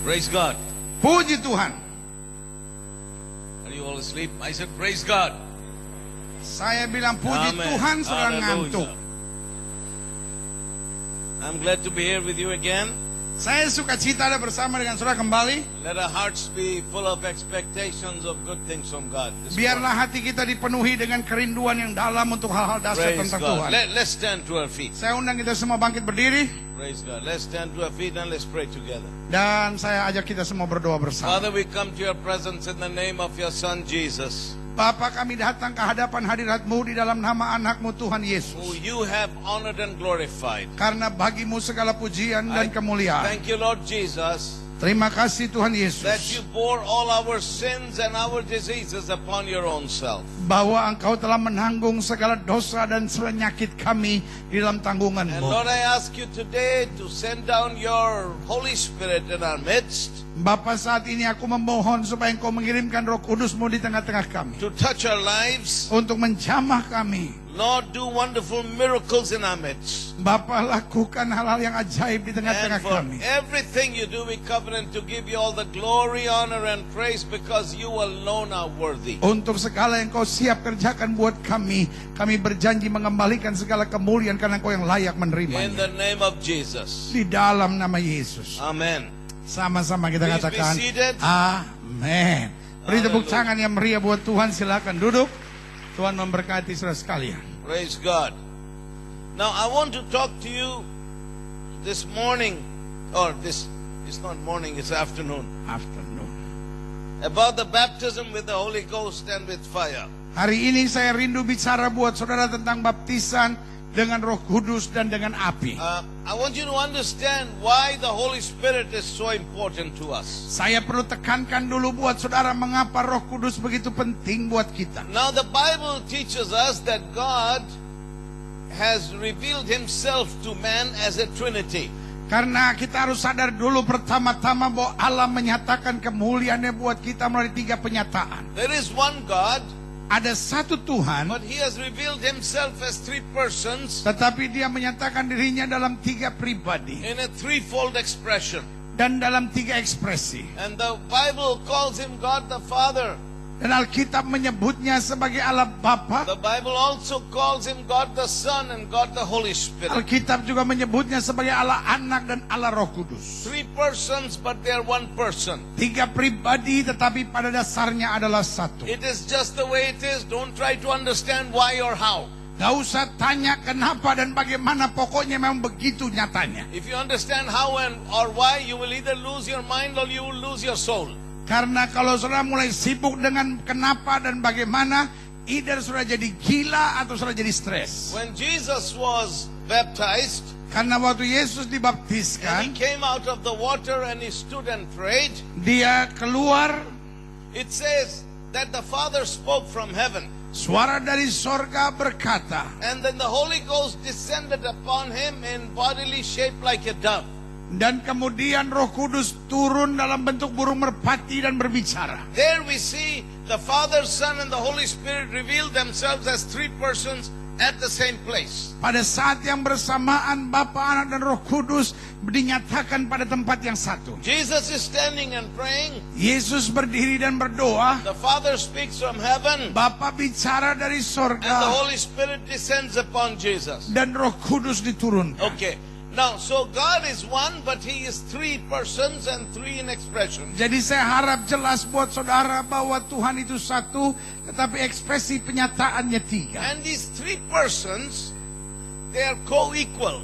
Praise God. Puji Tuhan. Are you all asleep? I said, praise God. Saya bilang puji Amen. Tuhan, saudara Hallelujah. ngantuk. I'm glad to be here with you again. Saya suka cita ada bersama dengan saudara kembali. Let our hearts be full of expectations of good things from God. this Biarlah morning. hati kita dipenuhi dengan kerinduan yang dalam untuk hal-hal dasar Praise tentang God. Tuhan. Let's stand to our feet. Saya undang kita semua bangkit berdiri. Praise God. Let's stand to our feet and let's pray together. Dan saya ajak kita semua berdoa bersama. Father, we come to your presence in the name of your Son Jesus, Bapa, kami datang ke hadapan hadirat-Mu di dalam nama anak-Mu Tuhan who Yesus. you have honored and glorified. Karena bagi-Mu segala pujian dan kemuliaan. Thank you, Lord Jesus, Terima kasih Tuhan that you Yesus. bore all our sins and our diseases upon your own self. Bahwa Engkau telah menanggung segala dosa dan penyakit kami di dalam And tanggungan-Mu. Lord, I ask you today to send down your Holy Spirit in our midst, Bapa, saat ini aku memohon supaya Engkau mengirimkan Roh Kudus-Mu di tengah-tengah kami. to touch our lives. Untuk menjamah kami. Lord, do wonderful miracles in our midst. Bapa, lakukan hal-hal yang ajaib di And tengah-tengah for kami. everything you do, we covenant to give you all the glory, honor, and praise because you alone are worthy. Untuk segala yang Kau siap kerjakan buat kami berjanji mengembalikan segala kemuliaan karena Kau yang layak In menerimanya. the name of Jesus. Di dalam nama Yesus. Amen. Sama-sama kita Please be katakan, seated. Amin. Beri tepuk Hallelujah. tangan yang meriah buat Tuhan. Silakan duduk. Tuhan memberkati saudara sekalian. Praise God. Now I want to talk to you this morning, or it's not morning, it's afternoon, Afternoon. about the baptism with the Holy Ghost and with fire. Hari ini saya rindu bicara buat saudara tentang baptisan dengan Roh Kudus dan dengan api. I want you to understand why the Holy Spirit is so important to us. Saya perlu tekankan dulu buat saudara mengapa Roh Kudus begitu penting buat kita. Now the Bible teaches us that God has revealed himself to man as a Trinity. Karena kita harus sadar dulu pertama-tama bahwa Allah menyatakan kemuliaannya buat kita melalui 3 penyataan. There is one God, Ada satu Tuhan, but he has revealed himself as 3 persons tetapi dia menyatakan dirinya dalam 3 pribadi in a threefold expression. dan dalam 3 ekspresi. And the Bible calls him God the Father. Dan Alkitab menyebutnya sebagai Allah Bapa. The Bible also calls him God the Son and God the Holy Spirit. Alkitab juga menyebutnya sebagai Allah Anak dan Allah Roh Kudus. 3 persons, but they are one person. 3 pribadi tetapi pada dasarnya adalah satu. It is just the way it is. Don't try to understand why or how. Gak usah tanya kenapa dan bagaimana, pokoknya memang begitu nyatanya. If you understand how and or why, you will either lose your mind or you will lose your soul. Karena kalau saudara mulai sibuk dengan kenapa dan bagaimana, either saudara jadi gila atau saudara jadi stres. When Jesus was baptized, Karena waktu Yesus and he dibaptiskan, came out of the water and he stood and prayed, dia keluar, it says that the Father spoke from heaven. suara dari sorga berkata, And then the Holy Ghost descended upon him in bodily shape like a dove. dan kemudian Roh Kudus turun dalam bentuk burung merpati dan berbicara. There we see the Father, Son, and the Holy Spirit reveal themselves as 3 persons at the same place. Pada saat yang bersamaan Bapa, Anak, dan Roh Kudus dinyatakan pada tempat yang satu. Jesus is standing and praying. Yesus berdiri dan berdoa. The Father speaks from heaven, Bapa bicara dari and the sorga Holy Spirit descends upon Jesus. dan Roh Kudus diturunkan. Okay. Now, so God is one, but he is 3 persons and 3 in expression. Jadi saya harap jelas buat saudara bahwa Tuhan itu satu, tetapi ekspresi penyataannya 3. And these 3 persons, they are co-equal.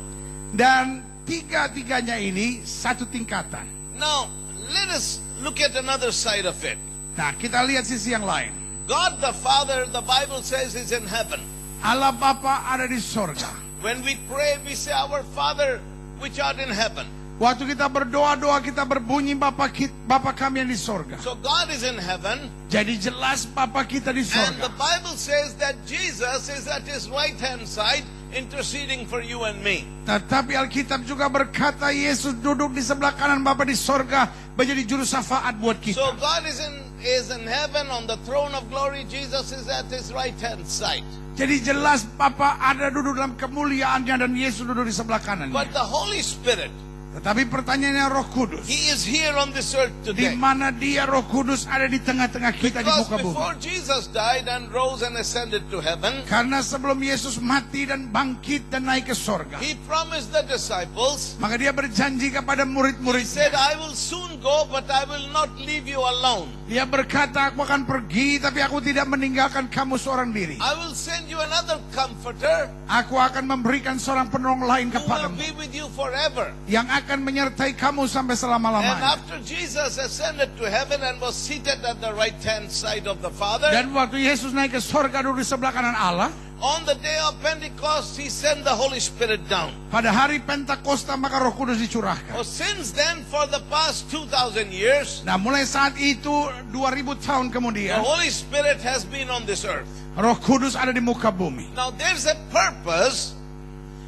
Dan 3-3-nya ini satu tingkatan. Now, let us look at another side of it. Nah, kita lihat sisi yang lain. God the Father, the Bible says, is in heaven. Allah Bapa ada di sorga. When we pray, we say, Our Father, which art in heaven. Waktu kita berdoa-doa kita berbunyi Bapa kami yang di sorga. So God is in heaven, Jadi jelas Bapa kita di and the sorga. Bible says that Jesus is at his right-hand side, interceding for you and me. Tetapi Alkitab juga berkata Yesus duduk di sebelah kanan Bapa di sorga, menjadi juru syafaat buat So kita. God is in heaven on the throne of glory. Jesus is at his right-hand side. Jadi jelas Bapa ada duduk dalam kemuliaannya dan Yesus duduk di sebelah kanannya. But the Holy Spirit, Tetapi pertanyaannya Roh Kudus. He is here on this earth Di today. mana dia Roh Kudus ada di tengah-tengah kita di Because muka bumi. before Jesus died and rose and ascended to heaven, Karena sebelum Yesus mati dan bangkit dan naik ke sorga, He promised the disciples, maka dia berjanji kepada He murid-muridnya. said, I will soon go, but I will not leave you alone. Dia berkata, aku akan pergi, tapi aku tidak meninggalkan kamu seorang diri. I will send you another comforter Aku akan memberikan seorang penolong lain who will kepadamu, be with you forever. yang akan menyertai kamu sampai And selama-lamanya. after Jesus ascended to heaven and was seated at the right hand side of the Father, Dan waktu Yesus naik ke sorga duduk di sebelah kanan Allah, on the day of Pentecost, He sent the Holy Spirit down. pada hari Pentakosta maka Roh Kudus dicurahkan. Oh, since then, for the past 2,000 years, Nah, mulai saat itu 2000 tahun the kemudian, Holy Spirit has been on this earth. Roh Kudus ada di muka bumi. Now, there's a purpose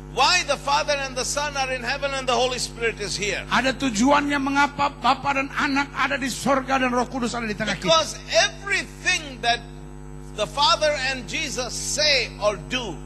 why the Father and the Son are in heaven and the Holy Spirit is here. Ada tujuannya mengapa Bapa dan Anak ada di sorga dan Roh Kudus ada di tengah kita. Because everything that the Father and Jesus say or do,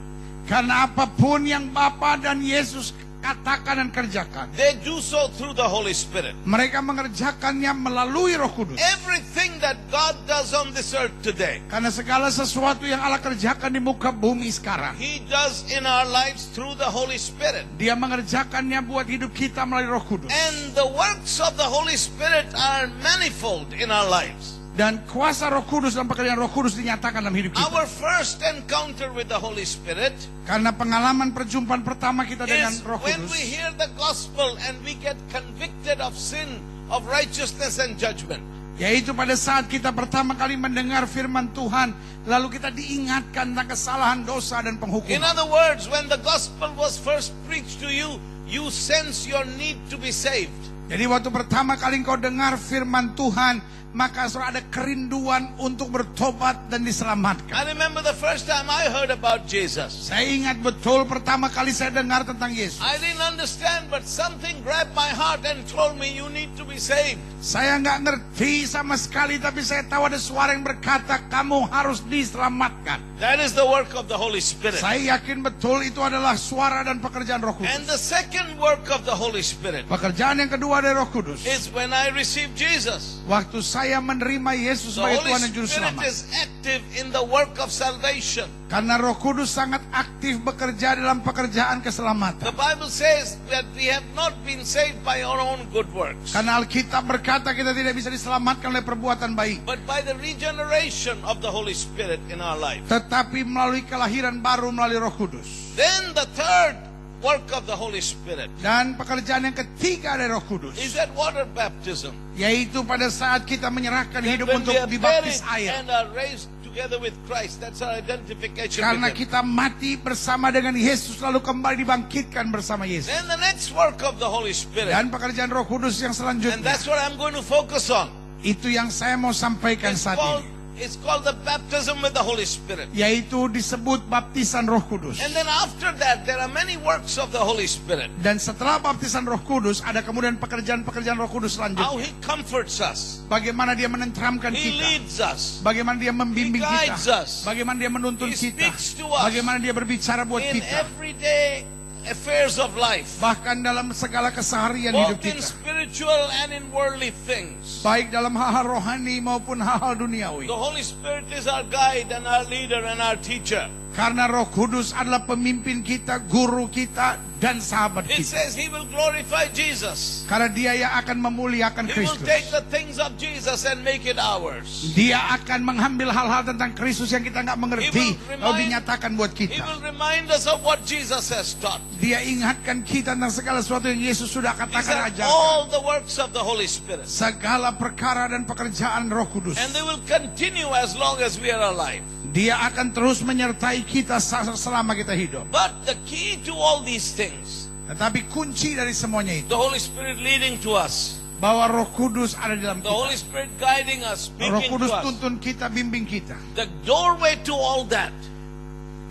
Karena apapun yang Bapa dan Yesus katakan dan kerjakan, they do so through the Holy Spirit. mereka mengerjakannya melalui Roh Kudus. Everything that God does on this earth today, Karena segala sesuatu yang Allah kerjakan di muka bumi sekarang, He does in our lives through the Holy Spirit. Dia mengerjakannya buat hidup kita melalui Roh Kudus. And the works of the Holy Spirit are manifold in our lives. Dan kuasa Roh Kudus dan pekerjaan Roh Kudus dinyatakan dalam hidup kita. Our first encounter with the Holy Spirit Karena pengalaman perjumpaan pertama kita dengan is Roh when Kudus, we hear the gospel and we get convicted of sin, of righteousness and judgment. yaitu pada saat kita pertama kali mendengar firman Tuhan, lalu kita diingatkan tentang kesalahan, dosa, dan In penghukuman. other words, when the gospel was first preached to you, you sense your need to be saved. Jadi waktu pertama kali engkau dengar firman Tuhan, maka saudara ada kerinduan untuk bertobat dan diselamatkan. I remember the first time I heard about Jesus. Saya ingat betul pertama kali saya dengar tentang Yesus. I didn't understand, but something grabbed my heart and told me you need to be saved. Saya nggak ngerti sama sekali, tapi saya tahu ada suara yang berkata, kamu harus diselamatkan. That is the work of the Holy Spirit. Saya yakin betul itu adalah suara dan pekerjaan Roh And Kudus. the second work of the Holy Spirit Pekerjaan yang kedua dari Roh Kudus, is when I received Jesus. waktu saya menerima Yesus The sebagai Holy Tuhan dan Juru Spirit Selamat. is active in the work of salvation. Karena Roh Kudus sangat aktif bekerja dalam pekerjaan keselamatan. The Bible says that we have not been saved by our own good works, Karena Alkitab berkata kita tidak bisa diselamatkan oleh perbuatan baik, but by the regeneration of the Holy Spirit in our life. tetapi melalui kelahiran baru melalui Roh Kudus. Then the third work of the Holy Spirit Dan pekerjaan yang ketiga dari Roh Kudus, is that water baptism. yaitu pada saat kita menyerahkan That hidup when we untuk are dibaptis buried air. and are raised together with Christ, that's our identification Karena with Him. kita mati bersama dengan Yesus lalu kembali dibangkitkan bersama Yesus. Then the next work of the Holy Spirit, Dan pekerjaan Roh Kudus yang and selanjutnya, that's what I'm going to focus on. itu yang saya mau sampaikan saat ini, It's called the baptism with the Holy Spirit. yaitu disebut baptisan Roh Kudus. And then after that, there are many works of the Holy Spirit. Dan setelah baptisan Roh Kudus, ada kemudian pekerjaan-pekerjaan Roh Kudus How selanjutnya. He comforts us. Bagaimana dia menenteramkan He kita, leads us bagaimana dia membimbing He guides kita, us. bagaimana dia menuntun He kita, speaks to us bagaimana dia berbicara buat in kita, everyday affairs of life, bahkan dalam segala keseharian hidup both in kita, spiritual and in worldly things. baik dalam hal-hal rohani maupun hal-hal duniawi. The Holy Spirit is our guide and our leader and our teacher. Karena Roh Kudus adalah pemimpin kita, guru kita, dan sahabat It kita. says He will glorify Jesus. Karena dia yang akan memuliakan He will Kristus. take the things of Jesus and make it ours. Dia akan mengambil hal-hal tentang Kristus yang kita nggak mengerti, He will lalu remind- dinyatakan buat He kita. will remind us of what Jesus has taught. Dia ingatkan kita tentang segala sesuatu yang Yesus sudah These katakan are ajarkan. all the works of the Holy Spirit. Segala perkara dan pekerjaan Roh Kudus. And they will continue as long as we are alive. Dia akan terus menyertai kita selama kita hidup. But the key to all these things, Tetapi kunci dari semuanya itu, the Holy Spirit leading to us, bahwa Roh Kudus ada di dalam the kita. Holy Spirit guiding us, Roh speaking Kudus to us. tuntun kita, bimbing kita. The doorway to all that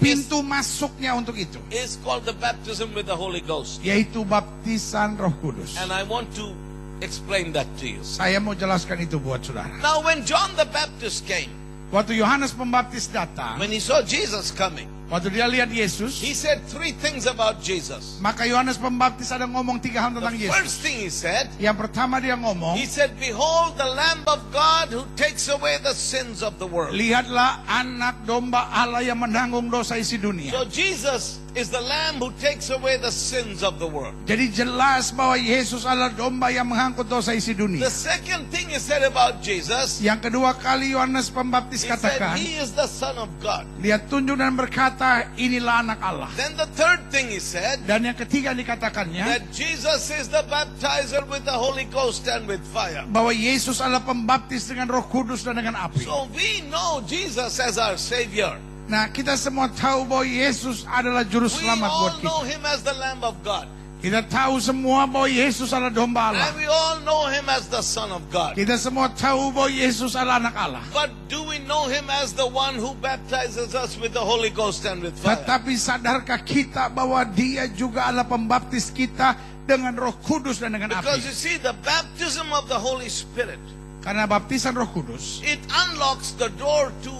Pintu masuknya untuk itu, is called the baptism with the Holy Ghost. yaitu baptisan Roh Kudus. And I want to explain that to you. Saya mau jelaskan itu buat saudara. Now when John the Baptist came, Waktu Yohanes Pembaptis datang, when he saw Jesus coming, Waktu dia lihat Yesus, he said three things about Jesus. maka Yohanes Pembaptis ada ngomong 3 hal tentang The Yesus. first thing he said, Yang pertama dia ngomong, he said, behold the Lamb of God who takes away the sins of the world. lihatlah anak domba Allah yang menanggung dosa isi dunia. So Jesus is the Lamb who takes away the sins of the world. Jadi jelas bahwa Yesus adalah domba yang mengangkut dosa isi dunia. The second thing he said about Jesus, Yang kedua kali Yohanes Pembaptis he said katakan, he is the Son of God. dia tunjuk dan berkata, inilah anak Allah. Then the third thing he said, Dan yang ketiga dikatakannya, that Jesus is the baptizer with the Holy Ghost and with fire. bahwa Yesus adalah pembaptis dengan Roh Kudus dan dengan api. So we know Jesus as our Savior. Nah, kita semua tahu bahwa Yesus adalah juru We selamat buat all kita. know him as the Lamb of God. Kita tahu semua bahwa Yesus adalah domba Allah. And we all know him as the Son of God. Kita semua tahu bahwa Yesus adalah anak Allah. But do we know him as the one who baptizes us with the Holy Ghost and with fire? Tetapi sadarkah kita bahwa dia juga adalah pembaptis kita dengan Roh Kudus dan dengan Because api? you see, the baptism of the Holy Spirit, Karena baptisan Roh Kudus it unlocks the door to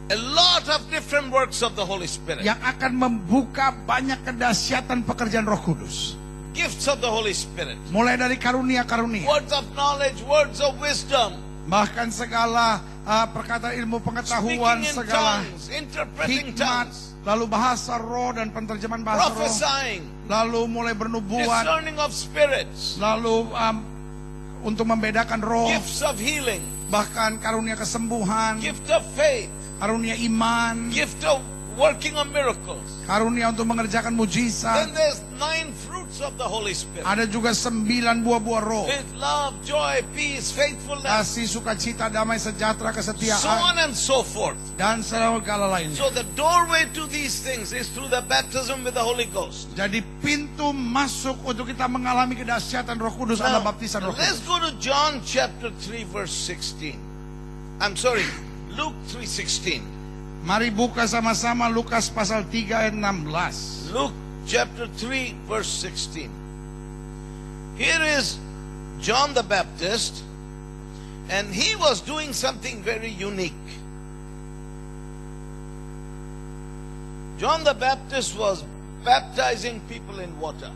a lot of different works of the Holy Spirit. yang akan membuka banyak kedahsyatan pekerjaan Roh Kudus. Gifts of the Holy Spirit. Mulai dari karunia-karunia, Words of knowledge, words of wisdom, bahkan segala perkataan ilmu pengetahuan, speaking in segala tongues, interpreting hikmat, tongues, lalu bahasa roh dan penterjemahan bahasa roh, prophesying, lalu mulai bernubuat, discerning of spirits, lalu untuk membedakan roh, gifts of healing, bahkan karunia kesembuhan, gift of faith, karunia iman, gift of working on miracles. karunia untuk mengerjakan mujizat. Then there's 9 fruits of the Holy Spirit. Ada juga 9 buah-buah roh. With love, joy, peace, faithfulness, Kasih, sukacita, damai, sejahtera, so kesetiaan, on and so forth. dan segala lainnya. So the doorway to these things is through the baptism with the Holy Ghost. Jadi pintu masuk untuk kita mengalami kedahsyatan Roh Kudus adalah Now, baptisan Roh let's Kudus. go to John chapter 3 verse 16. I'm sorry, Luke 3:16. Mari buka sama-sama Lukas pasal 3 ayat 16. Luke chapter 3 verse 16. Here is John the Baptist, and he was doing something very unique. John the Baptist was baptizing people in water.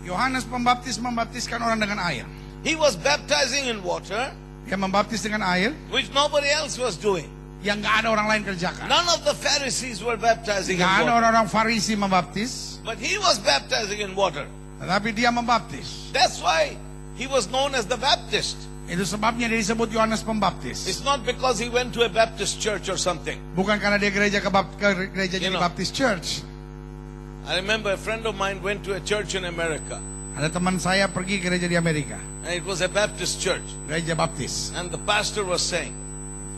Yohanes Pembaptis membaptiskan orang dengan air. He was baptizing in water, Dia membaptis dengan air which nobody else was doing. yang nggak ada orang lain kerjakan. None of the Pharisees were baptizing in Nggak ada water. orang-orang Farisi membaptis, But he was baptizing in water. tetapi dia membaptis. That's why he was known as the Baptist. Itu sebabnya dia disebut Yohanes Pembaptis. It's not because he went to a Baptist church or something. Bukan karena dia gereja ke gereja You jadi know. Baptist Church. I remember a friend of mine went to a church in America, Ada teman saya pergi gereja di Amerika, and it was a Baptist church. gereja Baptis. And the pastor was saying,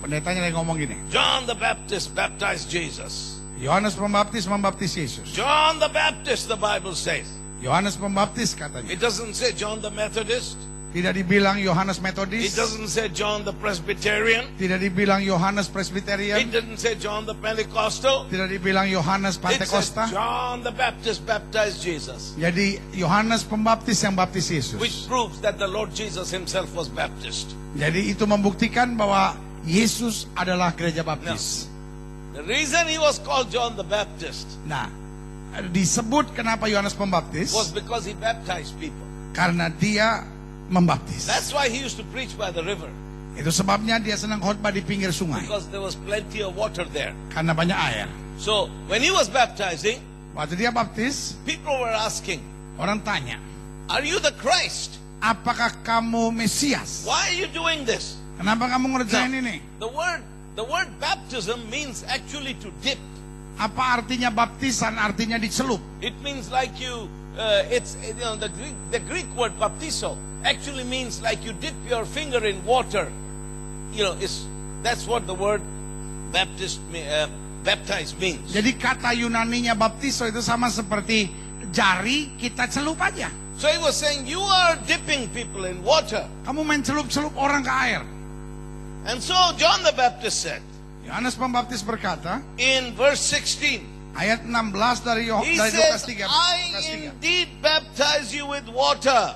Pendetanya lagi ngomong gini, John the Baptist baptized Jesus. Yohanes Pembaptis membaptis Yesus. John the Baptist, the Bible says. Yohanes Pembaptis katanya. It doesn't say John the Methodist. Tidak dibilang Yohanes It Metodis. doesn't say John the Presbyterian. Tidak dibilang Yohanes It Presbyterian. didn't say John the Pentecostal. Tidak dibilang Yohanes It says Pantekosta. John the Baptist baptized Jesus, Jadi Yohanes Pembaptis yang baptis Yesus. which proves that the Lord Jesus himself was Baptist. Jadi itu membuktikan bahwa Yesus adalah gereja Baptis. The reason he was called John the Baptist Nah, disebut kenapa Yohanes Pembaptis was because he baptized people. karena dia membaptis. That's why he used to preach by the river, Itu sebabnya dia senang khotbah di pinggir sungai because there was plenty of water there. karena banyak air. So when he was baptizing, Waktu dia baptis, people were asking, orang tanya, are you the Christ? apakah kamu Mesias? Why are you doing this? Kenapa kamu ngerjain Now, ini? The word baptism means actually to dip. Apa artinya baptisan? Artinya dicelup. It means like the Greek word baptizo actually means like you dip your finger in water. That's what the word baptize means. Jadi kata Yunaninya baptiso itu sama seperti jari kita celup aja. So he was saying, you are dipping people in water. Kamu main celup-celup orang ke air. And so John the Baptist said Yohanes Pembaptis berkata, in verse 16, ayat 16 dari he Lukas says, 3. I indeed baptize you with water.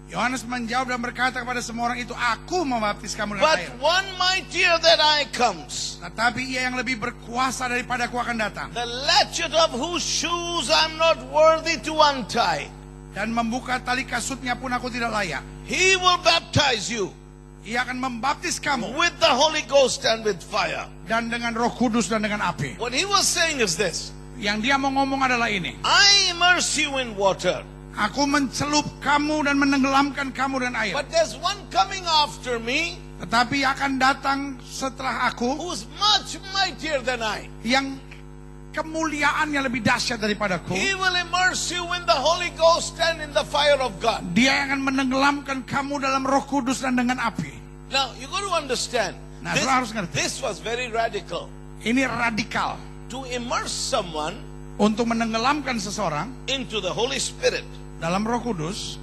Yohanes menjawab dan berkata kepada semua orang itu, aku membaptis kamu dengan But air. one mightier than I comes, Tetapi ia yang lebih berkuasa daripada aku akan datang. the latchet of whose shoes I'm not worthy to untie. Dan membuka tali kasutnya pun aku tidak layak. He will baptize you Ia akan membaptis kamu. with the Holy Ghost and with fire. Dan dengan Roh Kudus dan dengan api. What he was saying is this: Yang dia mau ngomong adalah ini. I immerse you in water, Aku mencelup kamu dan menenggelamkan kamu dengan air. but there's one coming after me Tetapi akan datang setelah aku who's much mightier than I. yang kemuliaannya lebih dahsyat daripadaku. He will immerse you in the Holy Ghost and in the fire of God. Dia yang akan menenggelamkan kamu dalam Roh Kudus dan dengan api. Now, you got to understand, Nah, saudara harus ngerti. this was very radical. Ini radikal. To immerse someone Untuk menenggelamkan seseorang into the Holy Spirit dalam Roh Kudus,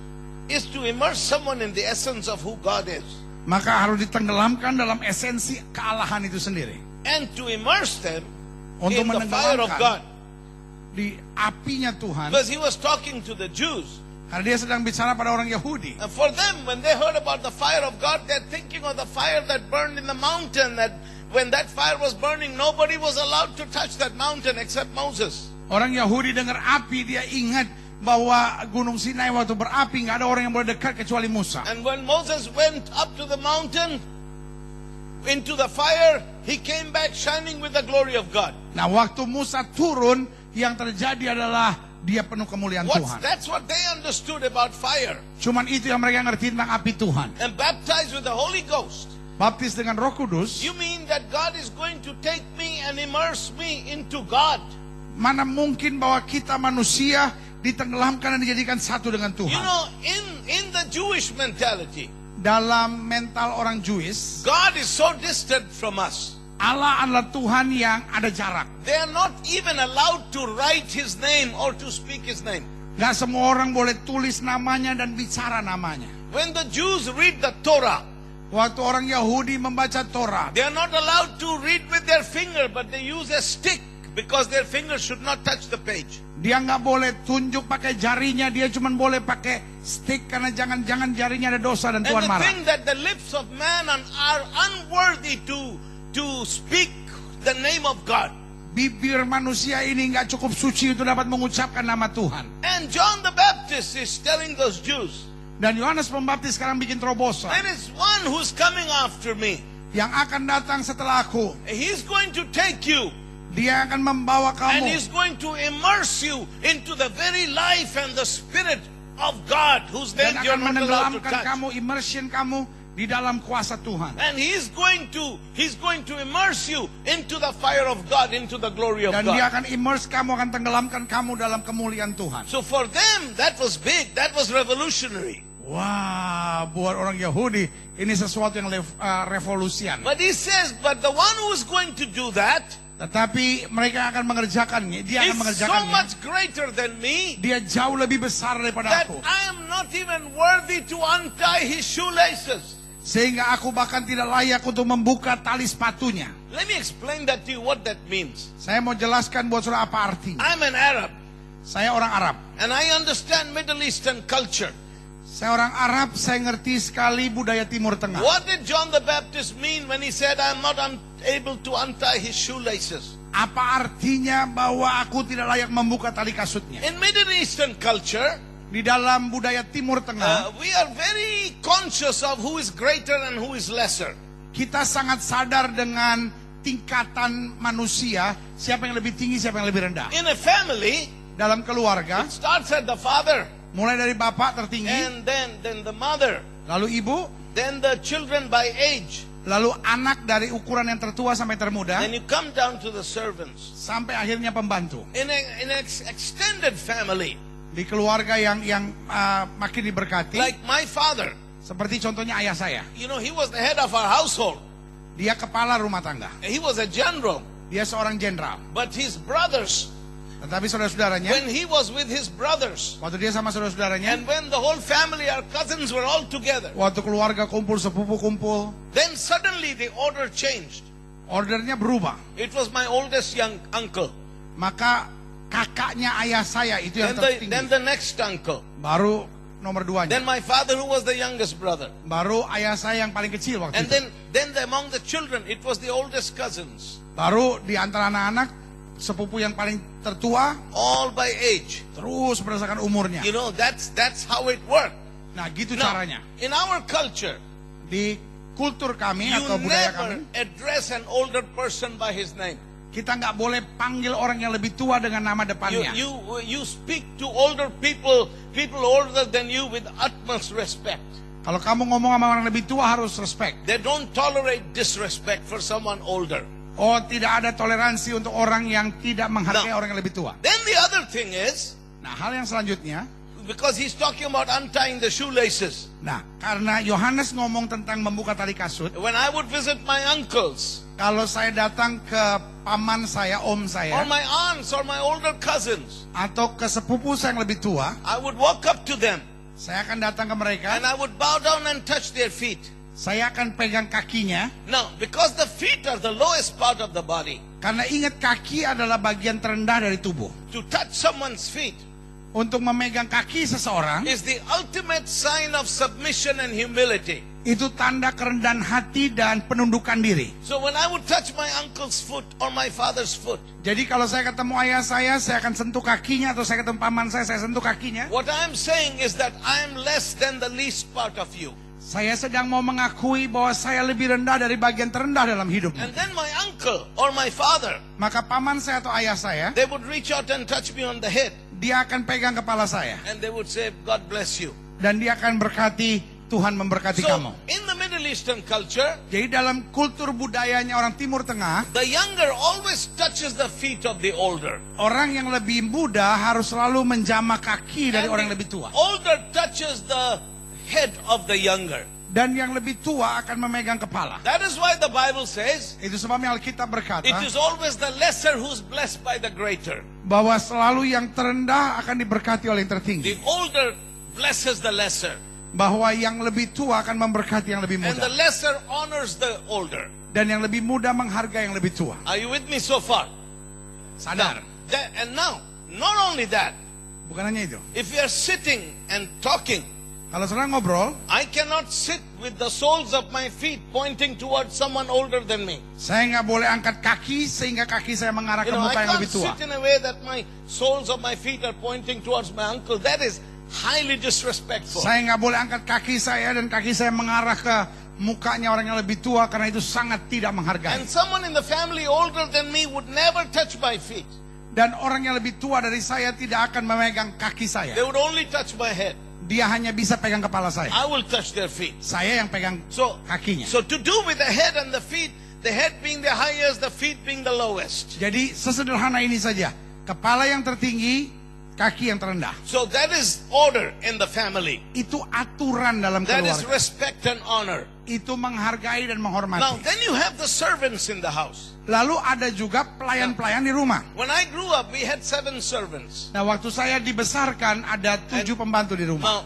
is to immerse someone in the essence of who God is. maka harus ditenggelamkan dalam esensi kealahan itu sendiri. And to immerse them Untuk in the fire of God. menenggelamkan di apinya Tuhan. Because he was talking to the Jews. Karena dia sedang bicara pada orang Yahudi. And for them, when they heard about the fire of God, they're thinking of the fire that burned in the mountain. That when that fire was burning, nobody was allowed to touch that mountain except Moses. Orang Yahudi dengar api, dia ingat bahwa Gunung Sinai waktu berapi, nggak ada orang yang boleh dekat kecuali Musa. And when Moses went up to the mountain, into the fire, he came back shining with the glory of God. Nah, waktu Musa turun, yang terjadi adalah dia penuh kemuliaan Tuhan. That's what they understood about fire. Cuman itu yang mereka ngerti tentang api Tuhan. And baptized with the Holy Ghost. Baptis dengan Roh Kudus. You mean that God is going to take me and immerse me into God? Mana mungkin bahwa kita manusia ditenggelamkan dan dijadikan satu dengan You Tuhan. know, in the Jewish mentality, Dalam mental orang Jewish, God is so distant from us. Allah adalah Tuhan yang ada jarak. They are not even allowed to write His name or to speak His name. Gak semua orang boleh tulis namanya dan bicara namanya. When the Jews read the Torah, Waktu orang Yahudi membaca Torah, they are not allowed to read with their finger, but they use a stick because their fingers should not touch the page. dia nggak boleh tunjuk pakai jarinya, dia cuma boleh pakai stick karena jangan-jangan jarinya ada dosa dan And Tuhan the marah. thing that the lips of man are unworthy to speak the name of God. Bibir manusia ini nggak cukup suci untuk dapat mengucapkan nama Tuhan. And John the Baptist is telling those Jews, Dan Yohanes Pembaptis sekarang bikin terobosan. there is one who's coming after me. Yang akan datang setelah aku, He's going to take you dia akan membawa and kamu. he's going to immerse you into the very life and the spirit of God, whose Dan name you're akan not allowed to menenggelamkan touch. kamu, immersion kamu di dalam kuasa Tuhan. And he's going to immerse you into the fire of God, into the glory of Dan dia God. akan immerse kamu, akan tenggelamkan kamu dalam kemuliaan Tuhan. So for them, that was big. That was revolutionary. Wah, buat orang Yahudi ini sesuatu yang revolusian. But he says, but the one who is going to do that Tetapi mereka akan mengerjakannya. Dia is akan so mengerjakannya. much greater than me Dia jauh lebih besar daripada that aku. I am not even worthy to untie his shoelaces. Sehingga aku bahkan tidak layak untuk membuka tali sepatunya. Let me explain that to you what that means. Saya mau jelaskan buat saudara apa artinya. I'm an Arab Saya orang Arab. and I understand Middle Eastern culture. Saya orang Arab, saya ngerti sekali budaya Timur Tengah. What did John the Baptist mean when he said, I'm not able to untie his shoelaces? Apa artinya bahwa aku tidak layak membuka tali kasutnya? In Middle Eastern culture, Di dalam budaya Timur Tengah, we are very conscious of who is greater and who is lesser. kita sangat sadar dengan tingkatan manusia, siapa yang lebih tinggi, siapa yang lebih rendah. In a family, Dalam keluarga, it starts at the father, mulai dari bapak tertinggi, and then the mother, lalu ibu, then the children by age, lalu anak dari ukuran yang tertua sampai termuda, then you come down to the servants. sampai akhirnya pembantu. In an extended family, Di keluarga yang makin diberkati, like my father, seperti contohnya ayah saya. you know, he was the head of our household. Dia kepala rumah tangga. He was a general. Dia seorang jenderal. But his brothers, Tetapi saudara-saudaranya, when he was with his brothers, waktu dia sama saudara-saudaranya, and when the whole family, our cousins were all together, waktu keluarga kumpul, sepupu kumpul, then suddenly the order changed. ordernya berubah. It was my oldest young uncle, Maka kakaknya ayah saya itu yang then tertinggi. the next uncle, Baru nomor 2-nya. Then my father, who was the youngest brother. Baru ayah saya yang paling kecil waktu And itu. then among the children, it was the oldest cousins. Baru di antara anak-anak, sepupu yang paling tertua, All by age. terus berdasarkan umurnya. You know, that's how it worked. Nah, gitu Now, caranya. in our culture, Di kultur kami you atau budaya never kami, address an older person by his name. kita nggak boleh panggil orang yang lebih tua dengan nama depannya. You speak to older people older than you with utmost respect. Kalau kamu ngomong sama orang lebih tua harus respect. They don't tolerate disrespect for someone older. Oh, tidak ada toleransi untuk orang yang tidak menghargai Nah. orang yang lebih tua. Then the other thing is, Nah, hal yang selanjutnya, because he's talking about untying the shoelaces. nah, karena Yohanes ngomong tentang membuka tali kasut, When I would visit my uncles, kalau saya datang ke paman saya, om or saya, my aunts, or my older cousins, atau ke sepupu saya yang lebih tua, I would walk up to them saya akan datang ke mereka, and I would bow down and touch their feet. saya akan pegang kakinya, Now, because the feet are the lowest part of the body, karena ingat kaki adalah bagian terendah dari tubuh. to touch someone's feet Untuk memegang kaki seseorang, is the ultimate sign of submission and humility. itu tanda kerendahan hati dan penundukan diri. So when I would touch my uncle's foot or my father's foot, Jadi kalau saya ketemu ayah saya akan sentuh kakinya, atau saya ketemu paman saya sentuh kakinya. what I'm saying is that I am less than the least part of you. Saya sedang mau mengakui bahwa saya lebih rendah dari bagian terendah dalam hidupmu. And then my uncle or my father, Maka paman saya atau ayah saya, they would reach out and touch me on the head. dia akan pegang kepala saya. And they would say, God bless you. Dan dia akan berkati, Tuhan memberkati So kamu. in the Middle Eastern culture, Jadi dalam kultur budayanya orang Timur Tengah, the younger always touches the feet of the older. orang yang lebih muda harus selalu menjamah kaki dari And orang yang the lebih tua. older touches the head of the younger. Dan yang lebih tua akan memegang kepala. That is why the Bible says, Itu sebabnya Alkitab berkata, it is always the lesser who's blessed by the greater. bahwa selalu yang terendah akan diberkati oleh yang tertinggi. The older blesses the lesser. Bahwa yang lebih tua akan memberkati yang lebih And the muda. lesser honors the older. Dan yang lebih muda menghargai yang lebih tua. Are you with me so far? Sadar. And now, not only that, Bukan hanya itu. if we are sitting and talking, Kalau saudara ngobrol, I cannot sit with the soles of my feet pointing towards someone older than me. saya nggak boleh angkat kaki sehingga kaki saya mengarah ke You know, muka I yang can't lebih tua. sit in a way that my soles of my feet are pointing towards my uncle. That is highly disrespectful. Saya nggak boleh angkat kaki saya dan kaki saya mengarah ke mukanya orang yang lebih tua, karena itu sangat tidak menghargai. And someone in the family older than me would never touch my feet. Dan orang yang lebih tua dari saya tidak akan memegang kaki saya. They would only touch my head. Dia hanya bisa pegang kepala saya. I will touch their feet. Saya yang pegang So, kakinya. so to do with the head and the feet, the head being the highest, the feet being the lowest. Jadi sesederhana ini saja. Kepala yang tertinggi, kaki yang terendah. So that is order in the family. Itu aturan dalam That is keluarga. respect and honor. Itu menghargai dan Now, menghormati. then you have the servants in the house. Lalu ada juga pelayan-pelayan di rumah. When I grew up, we had 7 servants. Nah, waktu saya dibesarkan ada 7 pembantu di rumah. Now,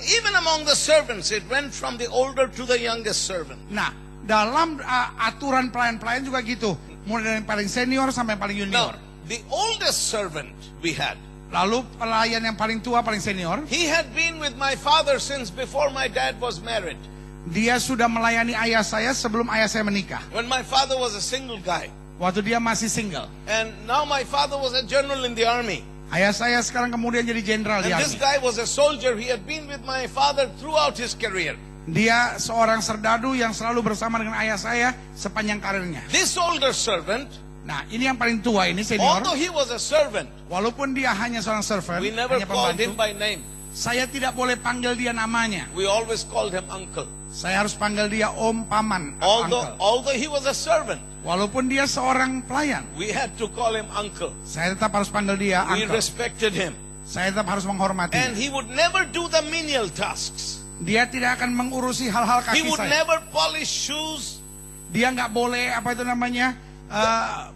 even among the servants, it went from the older to the youngest servant. Nah, dalam aturan pelayan-pelayan juga gitu. Mulai dari yang paling senior sampai yang paling junior. Now, the oldest servant we had, Lalu pelayan yang paling tua, paling senior, he had been with my father since before my dad was married. dia sudah melayani ayah saya sebelum ayah saya menikah. When my father was a single guy. Waktu dia masih single. And now my father was a general in the army. Ayah saya sekarang kemudian jadi jenderal di And this army. guy was a soldier. He had been with my father throughout his career. Dia seorang serdadu yang selalu bersama dengan ayah saya sepanjang karirnya. This older servant, Nah, ini yang paling tua, ini senior. although he was a servant, Walaupun dia hanya seorang servant, we never hanya called pembantu, him by name. saya tidak boleh panggil dia namanya. We always called him uncle. Saya harus panggil dia om, paman, atau uncle. Although he was a servant, Walaupun dia seorang pelayan, we had to call him uncle. saya tetap harus panggil dia We uncle. respected him. Saya tetap harus menghormati. And he would never do the menial tasks. Dia tidak akan mengurusi hal-hal He kaki would saya. never polish shoes. Dia nggak boleh apa itu namanya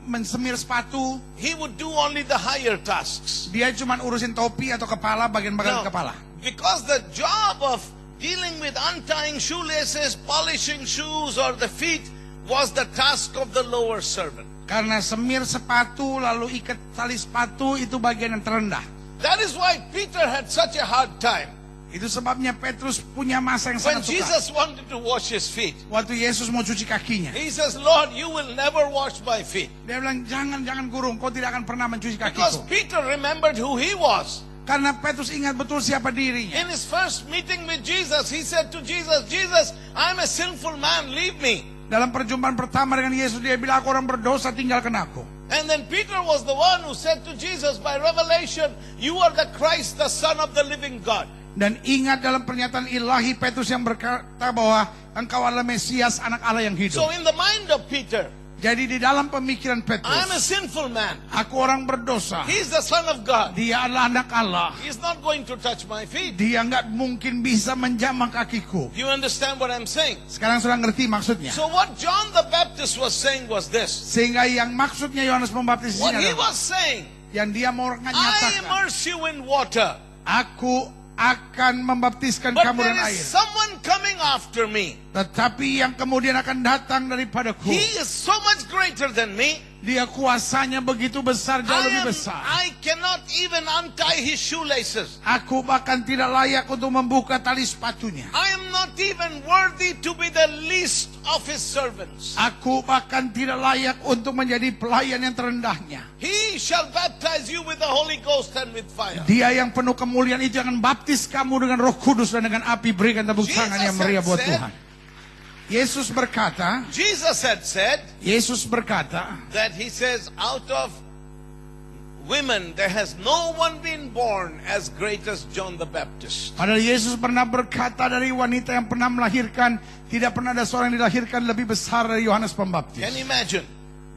mensemir sepatu. He would do only the higher tasks. Dia cuma urusin topi atau kepala, bagian-bagian Now, kepala. because the job of dealing with untying shoelaces, polishing shoes or the feet was the task of the lower servant. Karena semir sepatu lalu ikat tali sepatu itu bagian yang terendah. That is why Peter had such a hard time. Itu sebabnya Petrus punya masa yang When sangat suka. Jesus wanted to wash his feet, Waktu Yesus mau cuci kakinya, he says, Lord, you will never wash my feet. dia bilang, jangan guru, kau tidak akan pernah mencuci Because kakiku. Peter remembered who he was. Karena Petrus ingat betul siapa dirinya. In his first meeting with Jesus, he said to Jesus, Jesus, I'm a sinful man, leave me. Dalam perjumpaan pertama dengan Yesus, dia bilang, aku orang berdosa, tinggalkan aku. And then Peter was the one who said to Jesus by revelation, you are the Christ, the Son of the living God. Dan ingat dalam pernyataan ilahi, Petrus yang berkata bahwa engkau adalah Mesias, anak Allah yang hidup. So in the mind of Peter, Jadi di dalam pemikiran I'm a Petrus, sinful man. aku orang berdosa. He's the Son of God. Dia adalah anak Allah. He's not going to touch my feet. Dia nggak mungkin bisa menjamah kakiku. You understand what I'm saying? Sekarang sudah ngerti maksudnya. So what John the Baptist was saying was this. Sehingga yang maksudnya Yohanes Pembaptis What ini he adalah was saying, yang dia mau I nyatakan, immerse you in water, aku akan membaptiskan but kamu there dengan is air. someone coming after me. Tetapi yang kemudian akan datang daripadaku, He is so much greater than me. dia kuasanya begitu besar, jauh lebih besar. I cannot even untie his shoelaces. Aku bahkan tidak layak untuk membuka tali sepatunya. I am not even worthy to be the least of his servants. Aku bahkan tidak layak untuk menjadi pelayan yang terendahnya. He shall baptize you with the Holy Ghost and with fire. Dia yang penuh kemuliaan itu akan baptis kamu dengan Roh Kudus dan dengan api. Berikan tepuk tangan yang meriah buat said- Tuhan. Yesus berkata, Jesus had said that he says, out of women there has no one been born as great as John the Baptist. padahal Yesus pernah berkata dari wanita yang pernah melahirkan, tidak pernah ada seorang yang dilahirkan lebih besar dari Yohanes Pembaptis. Can you imagine?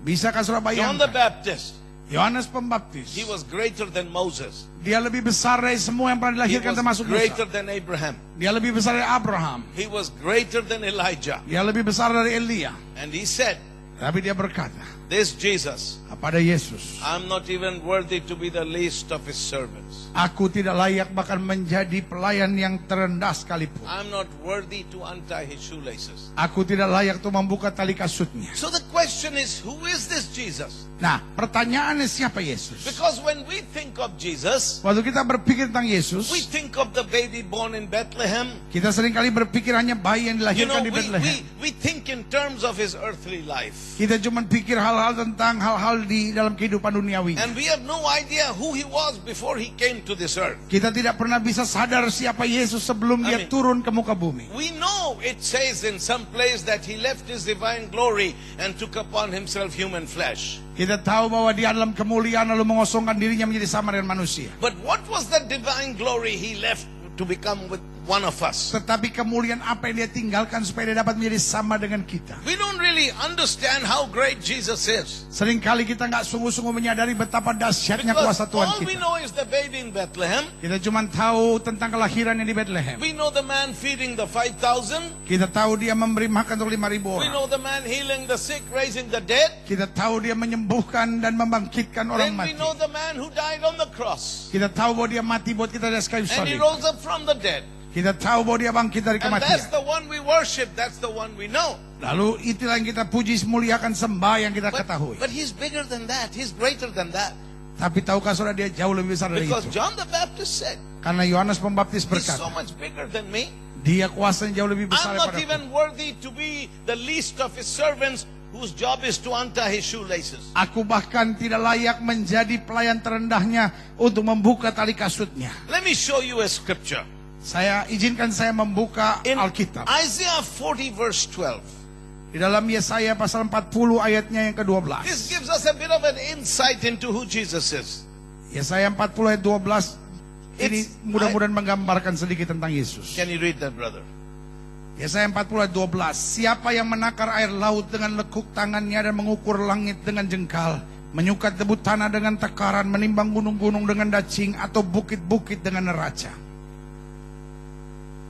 Bisakah saudara John the bayangkan? Baptist, Yohanes Pembaptis, he was greater than Moses. dia lebih besar dari semua yang pernah He dilahirkan was termasuk greater Musa. than Abraham. Dia lebih besar dari Abraham. He was greater than Elijah. Dia lebih besar dari Elia. And he said, Tapi dia berkata, this Jesus, pada Yesus, I'm not even worthy to be the least of his servants. aku tidak layak bahkan menjadi pelayan yang terendah sekalipun. I'm not worthy to untie his shoelaces. Aku tidak layak untuk membuka tali kasutnya. So the question is, who is this Jesus? Nah, pertanyaannya siapa Yesus? Because when we think of Jesus, Waktu kita berpikir tentang Yesus, we think of the baby born in Bethlehem. kita seringkali berpikir hanya bayi yang You know, dilahirkan di Bethlehem. we think in terms of his earthly life. Kita cuma pikir hal-hal tentang hal-hal di dalam kehidupan duniawi. And we have no idea who he was before he came to this earth. Kita tidak pernah bisa sadar siapa Yesus sebelum dia Amin. turun ke muka bumi. We know it says in some place that he left his divine glory and took upon himself human flesh. Kita tahu bahwa dia dalam kemuliaan lalu mengosongkan dirinya menjadi sama dengan manusia. But what was the divine glory he left to become with one of us? Tetapi kemuliaan apa yang dia tinggalkan supaya dia dapat menjadi sama dengan kita. We don't really understand how great Jesus is. Seringkali kita nggak sungguh-sungguh menyadari betapa dahsyatnya Because kuasa Tuhan all we kita. know is the baby in Bethlehem. Kita cuma tahu tentang kelahirannya di Bethlehem. We know the man feeding the 5,000. Kita tahu dia memberi makan untuk 5.000 We orang. know the man healing the sick, raising the dead. Kita tahu dia menyembuhkan dan membangkitkan orang Then we mati. know the man who died on the cross. Kita tahu bahwa dia mati buat kita di atas kayu And he salib. rose up from the dead. Kita tahu bahwa dia bangkit dari And that's kematian. the one we worship. That's the one we know. Lalu itulah yang kita puji, muliakan, sembah yang kita ketahui. But he's bigger than that. He's greater than that. Tapi tahukah saudara, dia jauh lebih besar dari Because itu. John the Baptist said, Karena Yohanes Pembaptis he's so berkata, much bigger than me. dia kuasanya jauh lebih besar I'm not daripada aku. even worthy to be the least of his servants whose job is to untie his shoelaces. Aku bahkan tidak layak menjadi pelayan terendahnya untuk membuka tali kasutnya. Let me show you a scripture. Izinkan saya membuka In Alkitab. Isaiah 40 verse 12. Di dalam Yesaya pasal 40 ayatnya yang ke-12. This gives us a bit of an insight into who Jesus is. Yesaya 40 ayat 12 ini mudah-mudahan menggambarkan sedikit tentang Yesus. Can you read that, brother? Yesaya 40 ayat 12. Siapa yang menakar air laut dengan lekuk tangannya dan mengukur langit dengan jengkal, menyukat debu tanah dengan takaran, menimbang gunung-gunung dengan dacing atau bukit-bukit dengan neraca.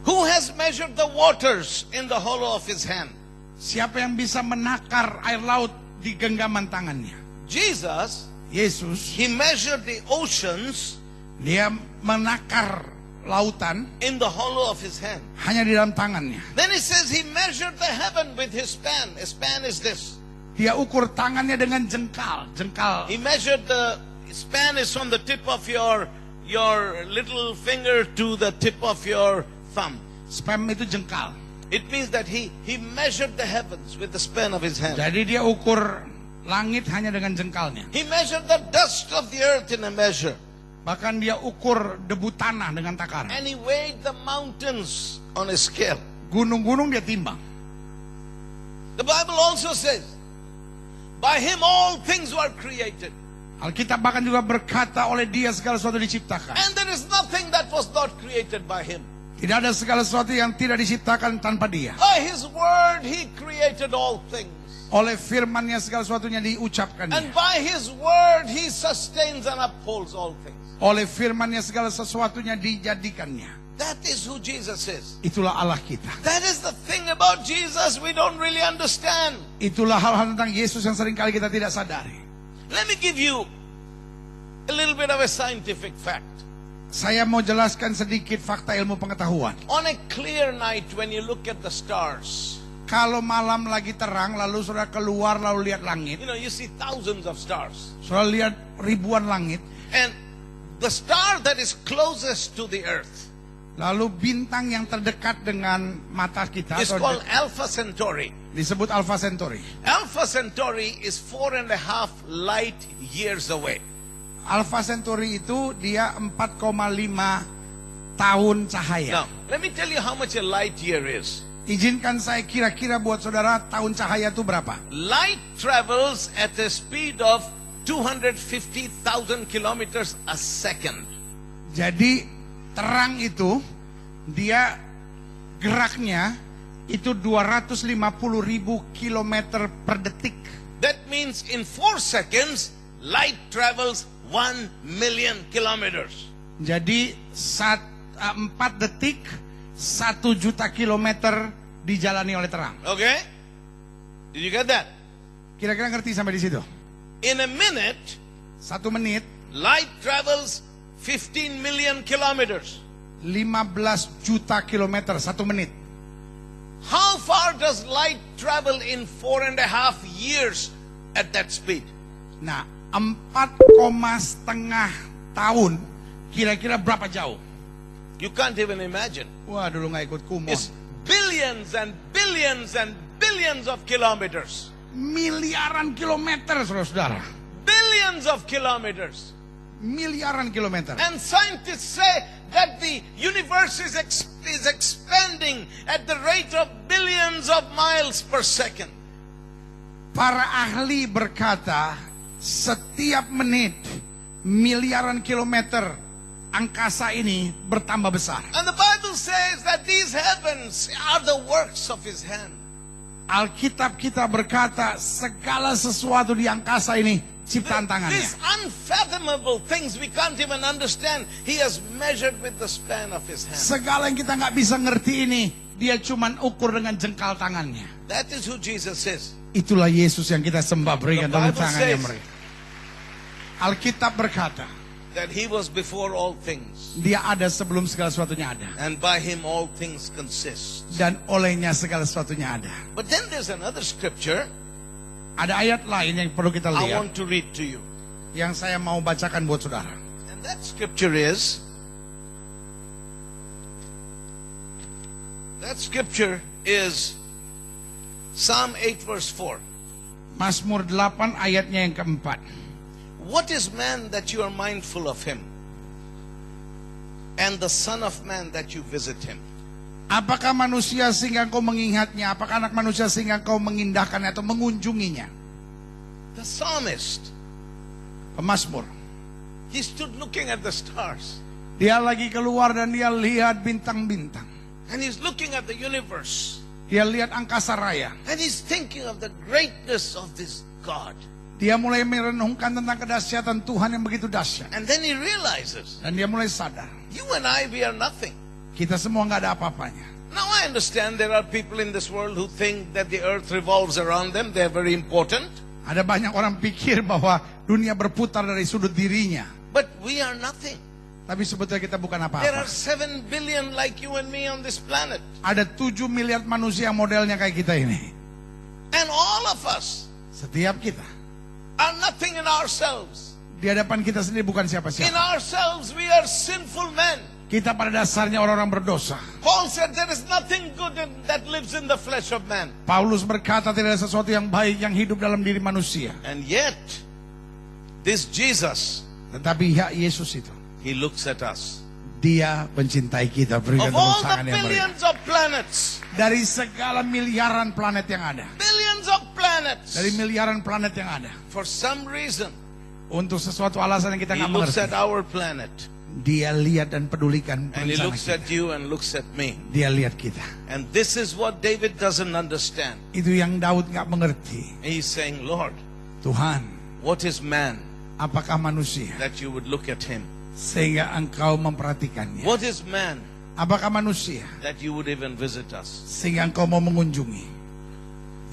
Who has measured the waters in the hollow of his hand? Siapa yang bisa menakar air laut di genggaman tangannya? Jesus, Yesus, he measured the oceans dia menakar lautan in the hollow of his hand. hanya di dalam tangannya. Then it says he measured the heaven with his span. A span is this. Dia ukur tangannya dengan jengkal. Jengkal. He measured the span is from the tip of your your little finger to the tip of your thumb. Span itu jengkal. It means that he measured the heavens with the span of his hand. Jadi dia ukur langit hanya dengan jengkalnya. He measured the dust of the earth in a measure. Bahkan dia ukur debu tanah dengan takaran. And he weighed the mountains on a scale. Gunung-gunung dia timbang. The Bible also says, by him all things were created. Alkitab bahkan juga berkata, oleh dia segala sesuatu diciptakan. And there is nothing that was not created by him. Tidak ada segala sesuatu yang tidak diciptakan tanpa dia. By his word he created all things. Oleh firman-Nya segala sesuatunya diucapkan And dia. by his word he sustains and upholds all things. Oleh firman-Nya segala sesuatunya dijadikannya. That is who Jesus is. Itulah Allah kita. That is the thing about Jesus we don't really understand. Itulah hal-hal tentang Yesus yang seringkali kita tidak sadari. Let me give you a little bit of a scientific fact. Saya mau jelaskan sedikit fakta ilmu pengetahuan. On a clear night when you look at the stars, Kalau malam lagi terang, lalu saudara keluar lalu lihat langit. you know, you see thousands of stars. Saudara lihat ribuan langit. And the star that is closest to the earth Lalu bintang yang terdekat dengan mata kita is atau called Alpha Centauri. disebut Alpha Centauri. Alpha Centauri is 4.5 light years away. Alpha Centauri itu dia 4,5 tahun cahaya. Now, let me tell you how much a light year is. Izinkan saya kira-kira buat saudara tahun cahaya itu berapa? Light travels at a speed of 250,000 kilometers a second. Jadi terang itu dia geraknya itu 250.000 kilometer per detik. That means in 4 seconds, light travels 1 million kilometers. Jadi 4 detik 1 juta kilometer dijalani oleh terang. Okay? Did you get that? Kira-kira ngerti sampai di situ? In a minute, 1 menit light travels 15 million kilometers. 15 juta kilometer 1 menit. How far does light travel in 4.5 years at that speed? Nah, 4,5 tahun kira-kira berapa jauh? You can't even imagine. Wah, dulu nggak ikut kumon. It's billions and billions and billions of kilometers. Miliaran kilometer, saudara-saudara. Billions of kilometers. Miliaran kilometer. And scientists say that the universe is expanding at the rate of billions of miles per second. Para ahli berkata, setiap menit miliaran kilometer angkasa ini bertambah besar. And the Bible says that these heavens are the works of his hand. Alkitab kita berkata, segala sesuatu di angkasa ini ciptaan tangannya. These unfathomable things we can't even understand, he has measured with the span of his hand. Segala yang kita nggak bisa ngerti ini, dia cuman ukur dengan jengkal tangannya. That is who Jesus is. Itulah Yesus yang kita sembah, berikan The tepuk Bible tangannya says- mereka. Alkitab berkata, That he was before all things, dia ada sebelum segala sesuatunya ada. and by him all things consist. Dan olehnya segala sesuatunya ada. But then there's another scripture Ada ayat lain yang perlu kita I lihat, want to read to you. yang saya mau bacakan buat saudara. And that scripture is, Psalm 8 verse 4. Mazmur 8 ayatnya yang keempat. What is man that you are mindful of him? And the son of man that you visit him? Apakah manusia sehingga engkau mengingatnya? Apakah anak manusia sehingga engkau mengindahkannya atau mengunjunginya? The psalmist, Pemazmur. he stood looking at the stars. Dia lagi keluar dan dia lihat bintang-bintang. And he's looking at the universe. Dia lihat angkasa raya. And he's thinking of the greatness of this God. Dia mulai merenungkan tentang kedahsyatan Tuhan yang begitu dahsyat. And then he realizes, Dan dia mulai sadar, you and I, we are nothing. kita semua nggak ada apa-apanya. Now I understand there are people in this world who think that the earth revolves around them. They're very important. Ada banyak orang pikir bahwa dunia berputar dari sudut dirinya. But we are nothing. Tapi sebetulnya kita bukan There apa-apa. are 7 billion like you and me on this planet. Ada 7 miliar manusia modelnya kayak kita ini. And all of us Setiap kita are nothing in ourselves. Di hadapan kita sendiri bukan In siapa-siapa. ourselves, we are sinful men. Kita pada dasarnya orang-orang berdosa. Paul said there is nothing good that lives in the flesh of man. Paulus berkata tidak ada sesuatu yang baik yang hidup dalam diri manusia. And yet, this Jesus, Tetapi ya Yesus itu, he looks at us. Dia mencintai kita. Berikan Of all tepuk the tangan yang meriah. billions of planets, Dari segala miliaran planet yang ada. billions of planets, Dari miliaran planet yang ada. for some reason, Untuk sesuatu alasan yang kita he nggak looks mengerti. at our planet. Dia lihat dan pedulikan And he rencana looks kita. at you and looks at me. Dia lihat kita. And this is what David doesn't understand. Itu yang Daud nggak mengerti. He's saying, Lord, Tuhan, what is man apakah manusia that you would look at him? sehingga engkau memperhatikannya? What is man Apakah manusia that you would even visit us? sehingga engkau mau mengunjungi?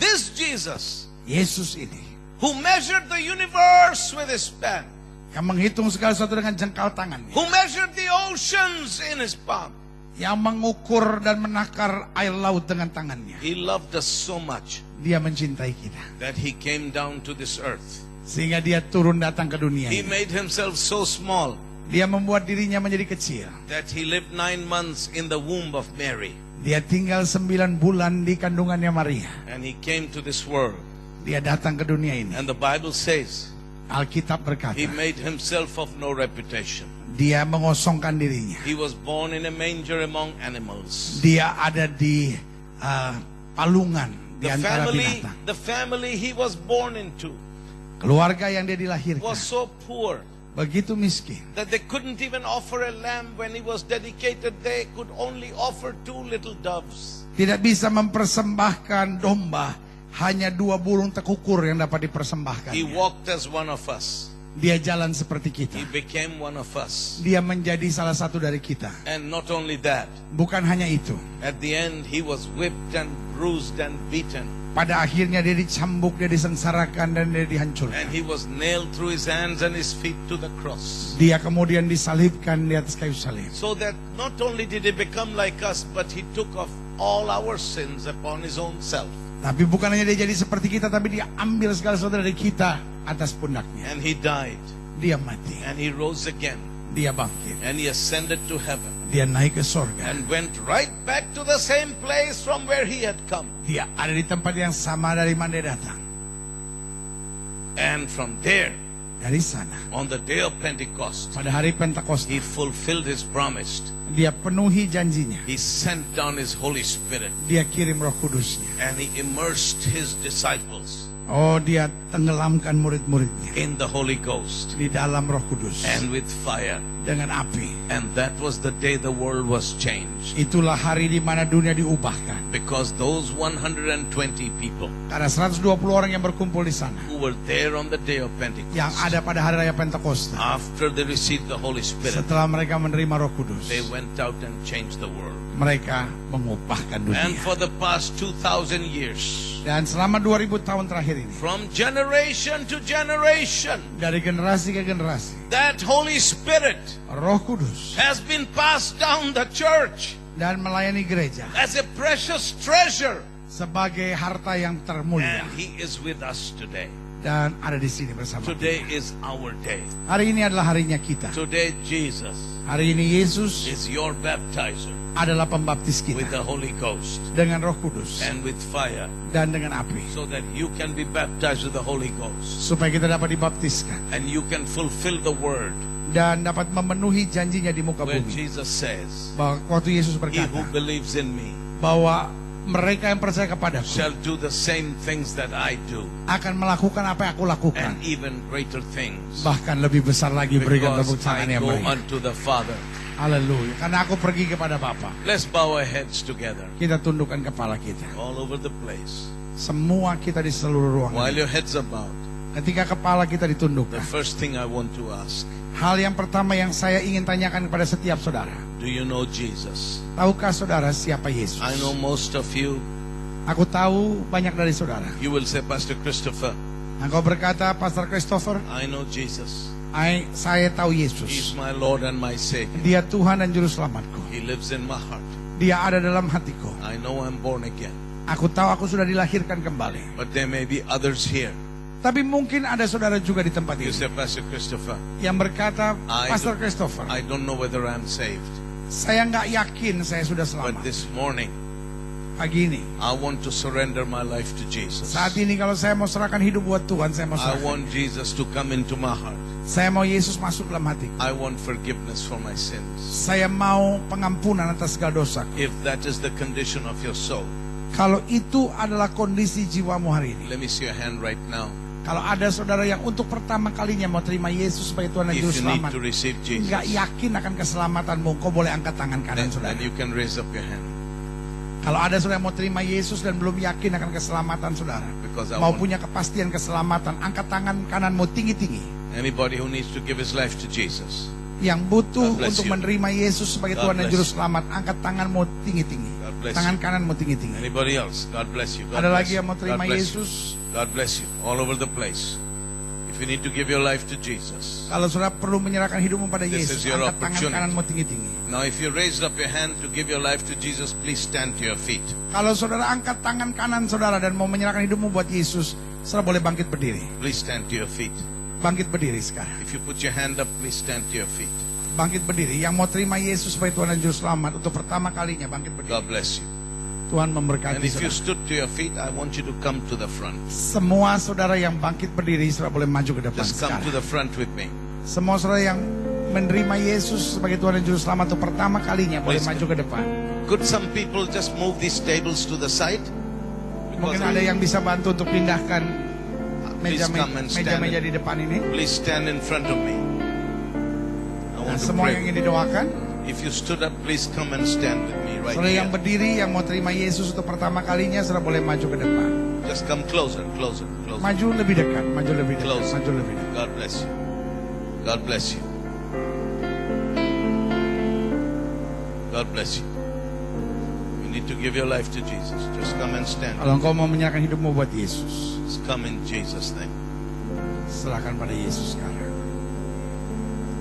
This Jesus, Yesus ini who measured the universe with his span, yang menghitung segala sesuatu dengan jengkal tangannya, who measured the oceans in his palm, yang mengukur dan menakar air laut dengan tangannya. he loved us so much Dia mencintai kita that he came down to this earth. sehingga dia turun datang ke dunia He ini. made himself so small Dia membuat dirinya menjadi kecil. that he lived 9 months in the womb of Mary. Dia tinggal 9 bulan di kandungannya Maria. And he came to this world. Dia datang ke dunia ini. And the Bible says Alkitab berkata, he made himself of no reputation. dia mengosongkan dirinya. He was born in a manger among animals. Dia ada di palungan di antara binatang. The family he was born into Keluarga yang dia dilahirkan was so poor begitu miskin. that they couldn't even offer a lamb when he was dedicated. They could only offer 2 little doves. Tidak bisa mempersembahkan domba, hanya 2 burung tekukur yang dapat dipersembahkan. He walked as one of us. Dia jalan seperti kita. He became one of us. Dia menjadi salah satu dari kita. And not only that, Bukan hanya itu. at the end he was whipped and bruised and beaten. Pada akhirnya dia dicambuk, dia disengsarakan, dan dia dihancurkan. And he was nailed through his hands and his feet to the cross. Dia kemudian disalibkan di atas kayu salib. So that not only did he become like us, but he took off all our sins upon his own self. Tapi bukan hanya dia jadi seperti kita, tapi dia ambil segala sesuatu dari kita atas pundaknya. And he died. Dia mati. And he rose again. Dia bangkit. And he ascended to heaven. Dia naik ke sorga. And went right back to the same place from where he had come. Dia ada di tempat yang sama dari mana dia datang. And from there, Dari sana, on the day of Pentecost, pada hari Pentakosta, he fulfilled his promise. dia penuhi janjinya. He sent down his Holy Spirit. Dia kirim Roh Kudusnya. And he immersed his disciples Oh, dia tenggelamkan murid-muridnya in the Holy Ghost di dalam Roh Kudus and with fire. dengan api. And that was the day the world was changed. Itulah hari di mana dunia diubahkan. Because those 120 people Karena 120 orang yang berkumpul di sana, who were there on the day of yang Pentecost, ada pada hari raya Pentakosta, after they received the Holy Spirit, setelah mereka menerima Roh Kudus, they went out and changed the world. mereka mengubahkan And dunia. for the past 2,000 years, Dan selama 2000 tahun terakhir ini, from generation to generation, dari generasi ke generasi, that Holy Spirit Roh Kudus has been passed down the church dan melayani gereja as a precious treasure. sebagai harta yang termulia, And He is with us today. dan ada di sini bersama Today kita. is our day. Hari ini adalah harinya kita. Today Jesus Hari ini Yesus is your baptizer adalah pembaptis with kita the Holy Ghost dengan Roh Kudus and with fire, dan dengan api, so that you can be baptized with the Holy Ghost supaya kita dapat dibaptiskan and you can fulfill the word dan dapat memenuhi janjinya di muka where bumi. Jesus says, Bahwa waktu Yesus "He who berkata believes in me bahwa mereka yang percaya kepadaku shall do the same things that I do, akan melakukan apa yang aku lakukan, and even greater things, bahkan lebih besar lagi." Berikan tepuk because tangan I yang go meriah. unto the Father." Haleluya. Karena aku pergi kepada Bapa. Let's bow our heads together Kita tundukkan kepala kita. all over the place. Semua kita di seluruh While ruangan. your heads are bowed, Ketika kepala kita the ditundukkan, first thing I want to ask, hal yang pertama yang saya ingin tanyakan kepada setiap saudara, do you know Jesus? tahukah saudara siapa Yesus? I know most of you, Aku tahu banyak dari saudara. you will say, Pastor Christopher, Engkau berkata, Pastor Christopher, I know Jesus. saya tahu He's Yesus. my Lord and my Savior. Dia Tuhan dan Juru Selamatku. He lives in my heart. Dia ada dalam hatiku. I know I'm born again. Aku tahu aku sudah dilahirkan kembali. But there may be others here Tapi mungkin ada saudara juga di tempat You ini say, Pastor Christopher, yang berkata, I Pastor don't- Christopher, I don't know whether I'm saved. saya nggak yakin saya sudah But selamat. this morning, Pagi ini, I want to surrender my life to Jesus. saat ini kalau saya mau serahkan hidup buat Tuhan, saya mau I serahkan. want Jesus to come into my heart. Saya mau Yesus masuk dalam hatiku. I want forgiveness for my sins. Saya mau pengampunan atas segala dosa. If that is the condition of your soul, Kalau itu adalah kondisi jiwamu hari ini. let me see your hand right now. Kalau ada saudara yang untuk pertama kalinya mau terima Yesus sebagai Tuhan dan If Juru you need Selamat, to receive nggak Jesus, yakin akan keselamatanmu, kau boleh angkat tangan kanan saudara. then you can raise up your hand. Kalau ada saudara yang mau terima Yesus dan belum yakin akan keselamatan saudara, Because I mau want punya kepastian keselamatan, angkat tangan kananmu tinggi-tinggi. anybody who needs to give his life to Jesus. Yang butuh God bless untuk you. menerima Yesus sebagai God Tuhan dan bless Juru you. Selamat, angkat tanganmu tinggi-tinggi. God bless Tangan you. kananmu tinggi-tinggi. Anybody else? God bless you. God Ada bless lagi you. yang mau God terima bless you. Yesus? God bless you. All over the place. If you need to give your life to Jesus. Kalau saudara perlu menyerahkan hidupmu pada This Yesus, is your angkat tangan opportunity. kananmu tinggi-tinggi. Now if you raised up your hand to give your life to Jesus, please stand to your feet. Kalau saudara angkat tangan kanan saudara dan mau menyerahkan hidupmu buat Yesus, saudara boleh bangkit berdiri. Please stand to your feet. Bangkit berdiri sekarang. If you put your hand up, please stand to your feet. Bangkit berdiri. Yang mau terima Yesus sebagai Tuhan dan Juru Selamat untuk pertama kalinya, bangkit berdiri. God bless you. Tuhan And memberkati if you saudara. stood to your feet, I want you to come to the front. Semua saudara yang bangkit berdiri, saudara boleh maju ke depan Just come to sekarang. the front with me. Semua saudara yang menerima Yesus sebagai Tuhan dan Juru Selamat untuk pertama kalinya, boleh Please. maju ke depan. Could some people just move these tables to the side? Mungkin ada yang bisa bantu untuk pindahkan Please come and stand. meja-meja di depan ini. Please stand in front of me. I Nah, want to semua yang pray. ingin didoakan, If you stood up, please come and stand with me right saudara here. yang berdiri, yang mau terima Yesus untuk pertama kalinya, saudara boleh maju ke depan. Just come closer, closer, closer. Maju lebih dekat, maju lebih dekat, Close. maju lebih dekat. God bless you. God bless you. God bless you. You need to give your life to Jesus. Just come and stand. Kalau engkau mau menyerahkan hidupmu buat Yesus, Just come in Jesus' name. serahkan pada Yesus sekarang.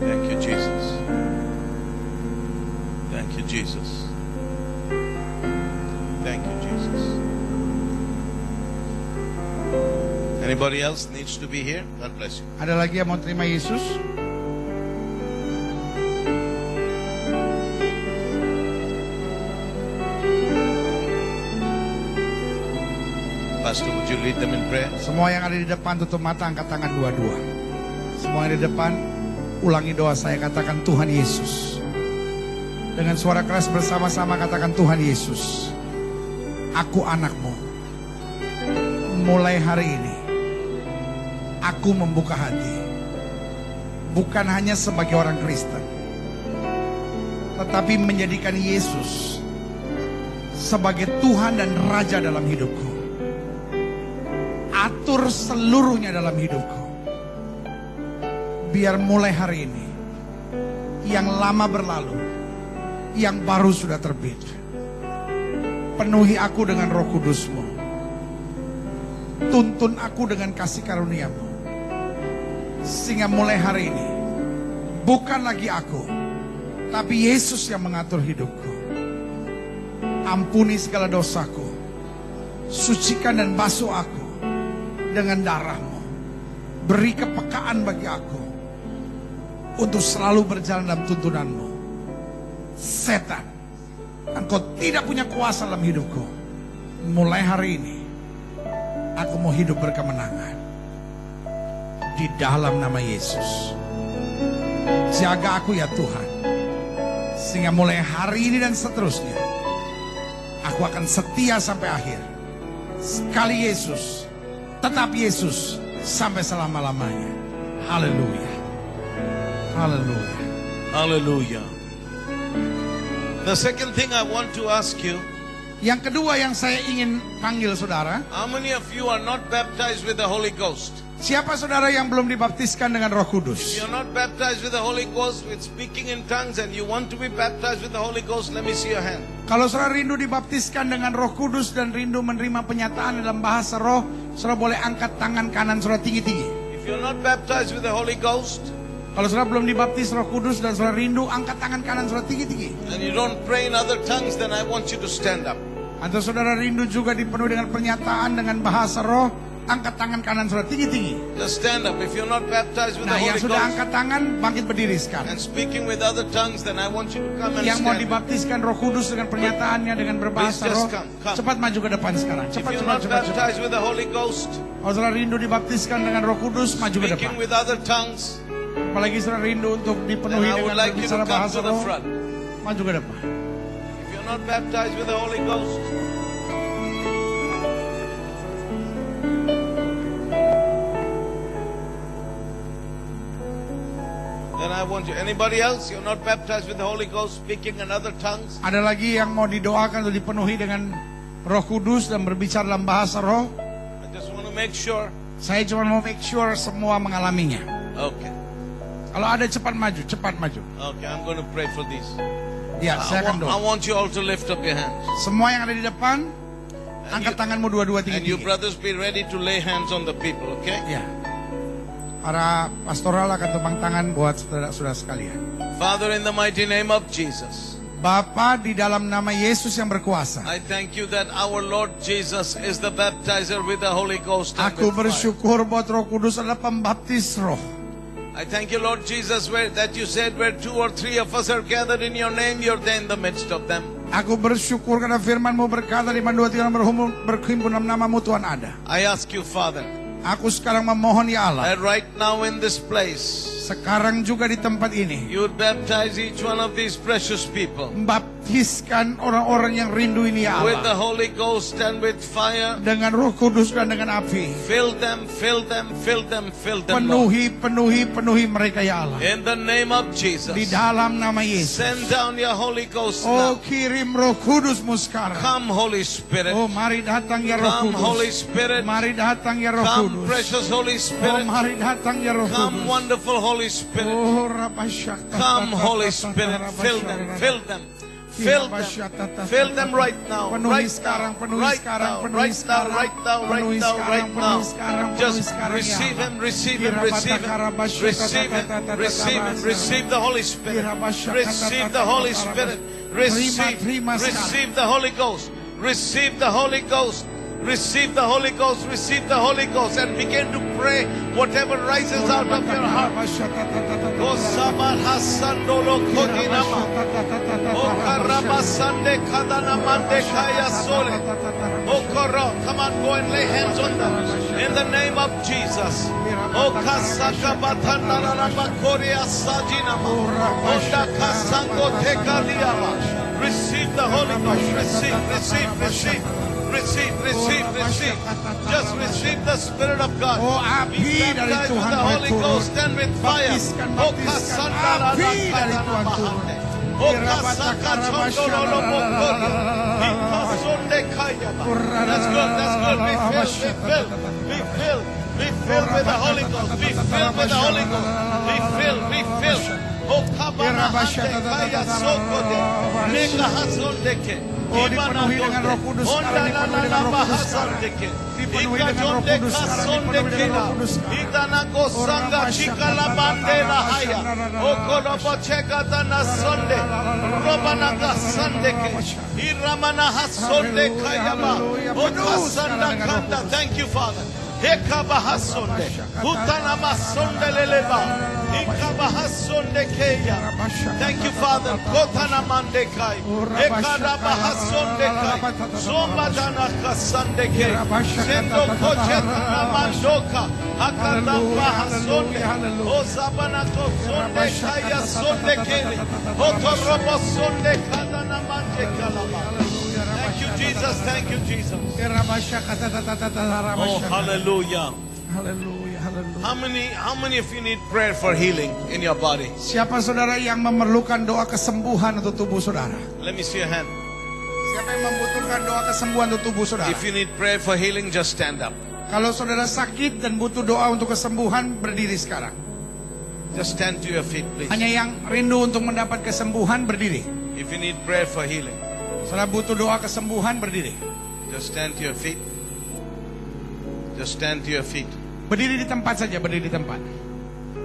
Thank you, Jesus. Thank you, Jesus. Thank you, Jesus. Anybody else needs to be here? God bless you. Ada lagi yang mau terima Yesus? Pastor, would you lead them in prayer? Semua yang ada di depan tutup mata, angkat tangan dua-dua. Semua yang di depan, ulangi doa saya, katakan Tuhan Yesus. Dengan suara keras bersama-sama katakan Tuhan Yesus, aku anakmu. Mulai hari ini, aku membuka hati. Bukan hanya sebagai orang Kristen, tetapi menjadikan Yesus sebagai Tuhan dan Raja dalam hidupku. Atur seluruhnya dalam hidupku. Biar mulai hari ini, yang lama berlalu, yang baru sudah terbit. Penuhi aku dengan Roh Kudus-Mu. Tuntun aku dengan kasih karunia-Mu. Sehingga mulai hari ini, bukan lagi aku, tapi Yesus yang mengatur hidupku. Ampuni segala dosaku. Sucikan dan basuh aku dengan darah-Mu. Beri kepekaan bagi aku untuk selalu berjalan dalam tuntunan-Mu. Setan, engkau tidak punya kuasa dalam hidupku. Mulai hari ini, aku mau hidup berkemenangan. Di dalam nama Yesus. Jaga aku ya Tuhan. Sehingga mulai hari ini dan seterusnya, aku akan setia sampai akhir. Sekali Yesus, tetap Yesus sampai selama-lamanya. Haleluya. Haleluya. Hallelujah. The second thing I want to ask you, Yang kedua yang saya ingin panggil saudara, how many of you are not baptized with the Holy Ghost? siapa saudara yang belum dibaptiskan dengan Roh If Kudus? you're not baptized with the Holy Ghost, with speaking in tongues, and you want to be baptized with the Holy Ghost, let me see your hand. Kalau saudara rindu dibaptiskan dengan Roh Kudus dan rindu menerima penyataan dalam bahasa Roh, saudara boleh angkat tangan kanan saudara tinggi-tinggi. If you're not baptized with the Holy Ghost, Kalau saudara belum dibaptis Roh Kudus dan saudara rindu, angkat tangan kanan saudara tinggi-tinggi. and you don't pray in other tongues, then I want you to stand up. Atau saudara rindu juga dipenuhi dengan pernyataan dengan bahasa Roh, angkat tangan kanan saudara tinggi-tinggi. Just stand up. If you're not baptized with the Nah, yang Holy sudah Ghost angkat tangan, bangkit berdiri sekarang. and speaking with other tongues, then I want you to come and Yang mau stand. dibaptiskan Roh Kudus dengan pernyataannya dengan berbahasa Please just roh, come. cepat maju ke depan sekarang. If Cepat, you're cepat, not cepat, cepat. baptized with the Holy Ghost, Kalau saudara rindu dibaptiskan dengan Roh Kudus, maju ke depan. speaking with other tongues, Apalagi saudara rindu untuk then dipenuhi I would dengan like you to berbicara come bahasa to the roh, front. maju ke depan. If you're not baptized with the Holy Ghost, then I want you. Anybody else? You're not baptized with the Holy Ghost, speaking in other tongues? Ada lagi yang mau didoakan atau dipenuhi dengan Roh Kudus dan berbicara dalam bahasa roh? I just want to make sure. Saya cuma mau make sure semua mengalaminya. Okay. Kalau ada cepat maju, cepat maju. Okay, I'm going to pray for these. Ya, saya akan I doa. want you all to lift up your hands. Semua yang ada di depan, angkat tanganmu dua-dua And you tinggi-tinggi. brothers be ready to lay hands on the people, okay? Ya. Para pastoral akan tumpang tangan buat saudara-saudara sekalian. Father, in the mighty name of Jesus, Bapa, di dalam nama Yesus yang berkuasa, I thank you that our Lord Jesus is the baptizer with the Holy Ghost and aku with fire. bersyukur buat Roh Kudus adalah pembaptis roh. I thank you, Lord Jesus, that you said where 2 or 3 of us are gathered in your name, you're there in the midst of them. Aku bersyukur karena firman-Mu berkata di mana 2-3 orang berhimpun dalam nama-Mu Tuhan ada. I ask you, Father, Aku sekarang memohon ya Allah, that right now in this place, sekarang juga di tempat ini, you would baptize each one of these precious people baptiskan orang-orang yang rindu ini ya with the Allah, Holy Ghost and with fire. dengan Roh Kudus dan dengan api. Fill them, fill them, fill them, fill them, Lord. Penuhi mereka ya Allah. In the name of Jesus, Di dalam nama Yesus. send down your Holy Ghost Oh, now. kirim Roh Kudus-Mu sekarang. Come, Holy Spirit. Oh, mari datang ya Roh Come, Holy Kudus. Spirit. Mari datang ya Roh Come, Kudus. precious Holy Oh, Spirit. mari datang ya Roh Come, Kudus. wonderful Holy Spirit. Oh, Rabasyak. Come, Holy Spirit. Fill them, fill them. Fill them, fill them right now, Penuhi right sekarang, now, penuhi right sekarang, now, penuhi right now, sekarang, right now, right penuhi now, sekarang, right now. penuhi sekarang, penuhi Just sekarang, receive ya Him, Allah. receive Him, receive Him, receive Him, receive Him, receive the Holy Spirit, receive the Holy Spirit, receive the Holy Ghost, receive the Holy Ghost. Receive the Holy Ghost, receive the Holy Ghost, and begin to pray whatever rises out of your heart. O Sabar Hasandolo Kodinama, O Karabasande Kadanamande Kaya Sole, O Koro, come on, go and lay hands on them in the name of Jesus. O Kasaka Batana Korea Sajinama, O Dakasango Tekaliama. Receive the Holy Ghost, receive. Receive. Just receive the Spirit of God. Oh, api Be dari baptized with Tuhan the Holy turun. Ghost and with fire. Baptiskan, Oh, baptiskan. kasandara Api dari rakadana Tuhan turun. mahande. Oh, kasaka chondolo mokoro. Ikasonde kayaba. That's good. Be filled with the Holy Ghost. Be filled with the Holy Ghost. Be filled. Oh, kabana hande kaya sokode. Neka hasondeke. Oh, dipenuhi dengan Roh Kudus sekarang, dipenuhi dengan Roh Kudus sekarang. Dipenuhi dengan Roh Kudus sekarang, dipenuhi dengan Roh Kudus sekarang. Itana gosanga chikala bandela haya. Okorobo chekatana sonde. Robana gasandeke. Iramana hasonde kayama. Okasanda kanda. Thank you, Father. Ekabahasonde. Utanamasonde leleba. Ekabahasonde keya. Thank you, Father. Kotanamande kai. Ekadabahasonde kai. Sombadana kasande ke. Sendo kochetana mandoka. Akadabahasonde. Ozabana kosonde kaya sonde kele. Okorobo sonde kadana mande kalaba. Thank you, Jesus. Thank you, Jesus. Oh, hallelujah. Haleluya, haleluya. How many of you need prayer for healing in your body? Siapa saudara yang memerlukan doa kesembuhan untuk tubuh saudara? Let me see your hand. Siapa yang membutuhkan doa kesembuhan untuk tubuh saudara? If you need prayer for healing, just stand up. Kalau saudara sakit dan butuh doa untuk kesembuhan, berdiri sekarang. Just stand to your feet, please. Hanya yang rindu untuk mendapat kesembuhan, berdiri. If you need prayer for healing, Saudara butuh doa kesembuhan, berdiri. just stand to your feet. Just stand to your feet. Berdiri di tempat saja, berdiri di tempat.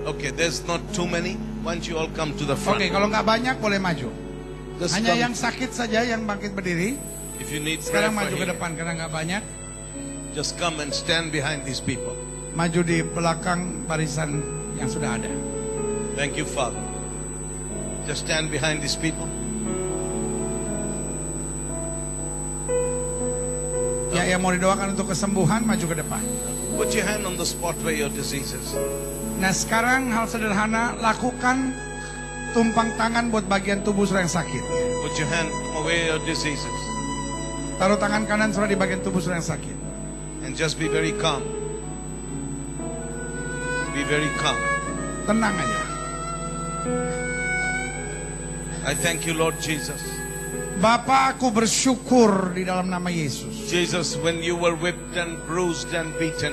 Okay, there's not too many. Why don't you all come to the front? Oke, kalau nggak banyak boleh maju. Just Hanya come. yang sakit saja yang bangkit berdiri. If you need prayer Sekarang for maju ke healing. depan karena nggak banyak. Just come and stand behind these people. Maju di belakang barisan yang sudah ada. Thank you, Father. Just stand behind these people. Ya, yang mau didoakan untuk kesembuhan, maju ke depan. Put your hand on the spot where your disease is. Nah sekarang hal sederhana, lakukan tumpang tangan buat bagian tubuh saudara yang sakit. Put your hand where your disease is. Taruh tangan kanan saudara di bagian tubuh saudara yang sakit. And just be very calm. Be very calm. Tenang aja. I thank you, Lord Jesus. Bapa, aku bersyukur di dalam nama Yesus. Jesus, when you were whipped and bruised and beaten,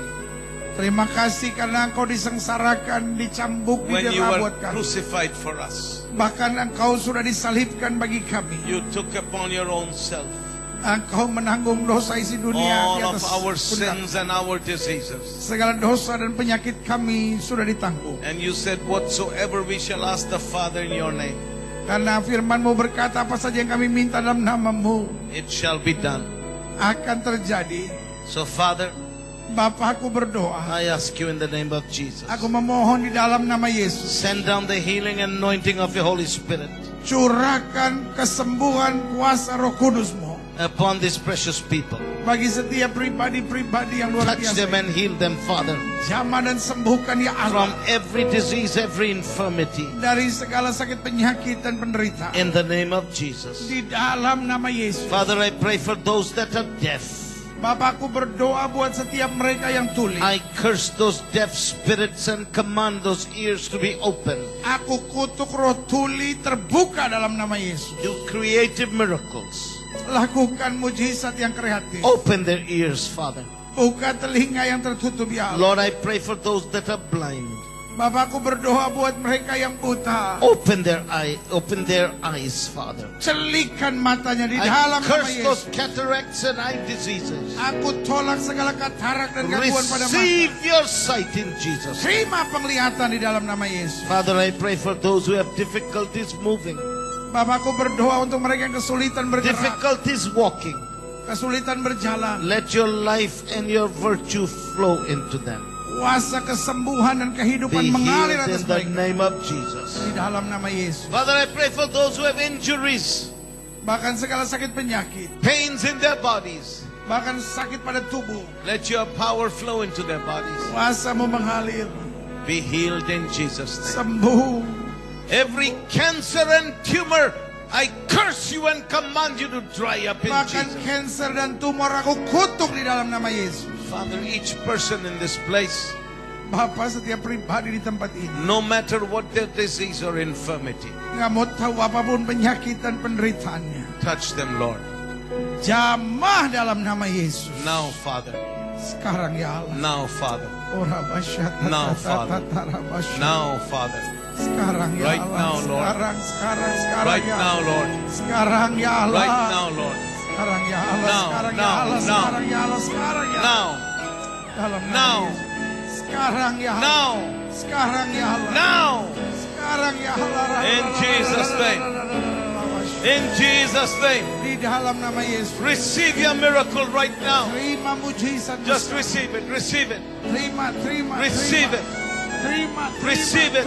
Terima kasih karena engkau disengsarakan, dicambuk, when you didera were buat kami. crucified for us, Bahkan engkau sudah disalibkan bagi kami. you took upon your own self Engkau menanggung dosa isi dunia di all of atas our pundak. sins and our diseases. Segala dosa dan penyakit kami sudah ditanggung. And you said, whatsoever we shall ask the Father in your name, Karena firman-Mu berkata, apa saja yang kami minta dalam nama-Mu it shall be done. akan terjadi. So, Father, Bapa, aku berdoa. I ask you in the name of Jesus, Aku memohon di dalam nama Yesus. send down the healing and anointing of your Holy Spirit Curahkan kesembuhan kuasa Roh Kudus-Mu upon these precious people. bagi setiap pribadi-pribadi yang luar Touch them biasa. and heal them, Father, Jamah dan sembuhkan ya from Allah every disease, every infirmity, dari segala sakit penyakit dan penderitaan. in the name of Jesus. Di dalam nama Yesus. Father, I pray for those that are deaf. Bapak, aku berdoa buat setiap mereka yang tuli. I curse those deaf spirits and command those ears to be open. Aku kutuk roh tuli terbuka dalam nama Yesus. Do creative miracles. Lakukan mujizat yang kreatif. Open their ears, Father. Buka telinga yang tertutup ya Allah. Lord, I pray for those that are blind. Bapak, aku berdoa buat mereka yang buta. Open their eyes, Father. Celikan matanya di I dalam nama curse those Yesus. cataracts and eye diseases. Aku tolak segala katarak dan gangguan pada mata. Receive your sight in Jesus. Terima penglihatan di dalam nama Yesus. Father, I pray for those who have difficulties moving, Bapak, aku berdoa untuk mereka yang kesulitan bergerak, difficulties walking. kesulitan berjalan. Let your life and your virtue flow into them. Kuasa kesembuhan dan Be kehidupan mengalir healed atas in the mereka. name of Jesus. Di dalam nama Yesus. Father, I pray for those who have injuries, Bahkan segala sakit penyakit. pains in their bodies. Bahkan sakit pada tubuh. Let your power flow into their bodies. Kuasamu mengalir. Be healed in Jesus' name. Sembuh. Every cancer and tumor, I curse you and command you to dry up in Bahkan Jesus. kanker dan tumor aku kutuk di dalam nama Yesus. Father, each person in this place, Bapa, setiap pribadi di tempat ini. no matter what their disease or infirmity, Nggak mau tahu apapun penyakit dan penderitaannya. touch them, Lord. Jamah dalam nama Yesus. Now, Father. Sekarang ya Allah. Now, Father. Ora basyata Now, tata Father. tara basyata. Now, Father. Sekarang ya Right Allah. now, Lord. Sekarang Right ya now, Allah. Lord. Sekarang ya Allah. Right now, Lord. Sekarang ya Allah. Now, Sekarang ya now, Allah. now. Sekarang ya Allah. Sekarang ya Allah. Now. Dalam nama Now. Yesus. Sekarang ya Allah. Now. Sekarang ya Allah. Now. Sekarang ya Allah. In Jesus' name. In Jesus' name. Di dalam nama Yesus. Receive your miracle right now. Terima mujizat. Just receive it. Receive it. Terima. Receive it. Terima. Receive it.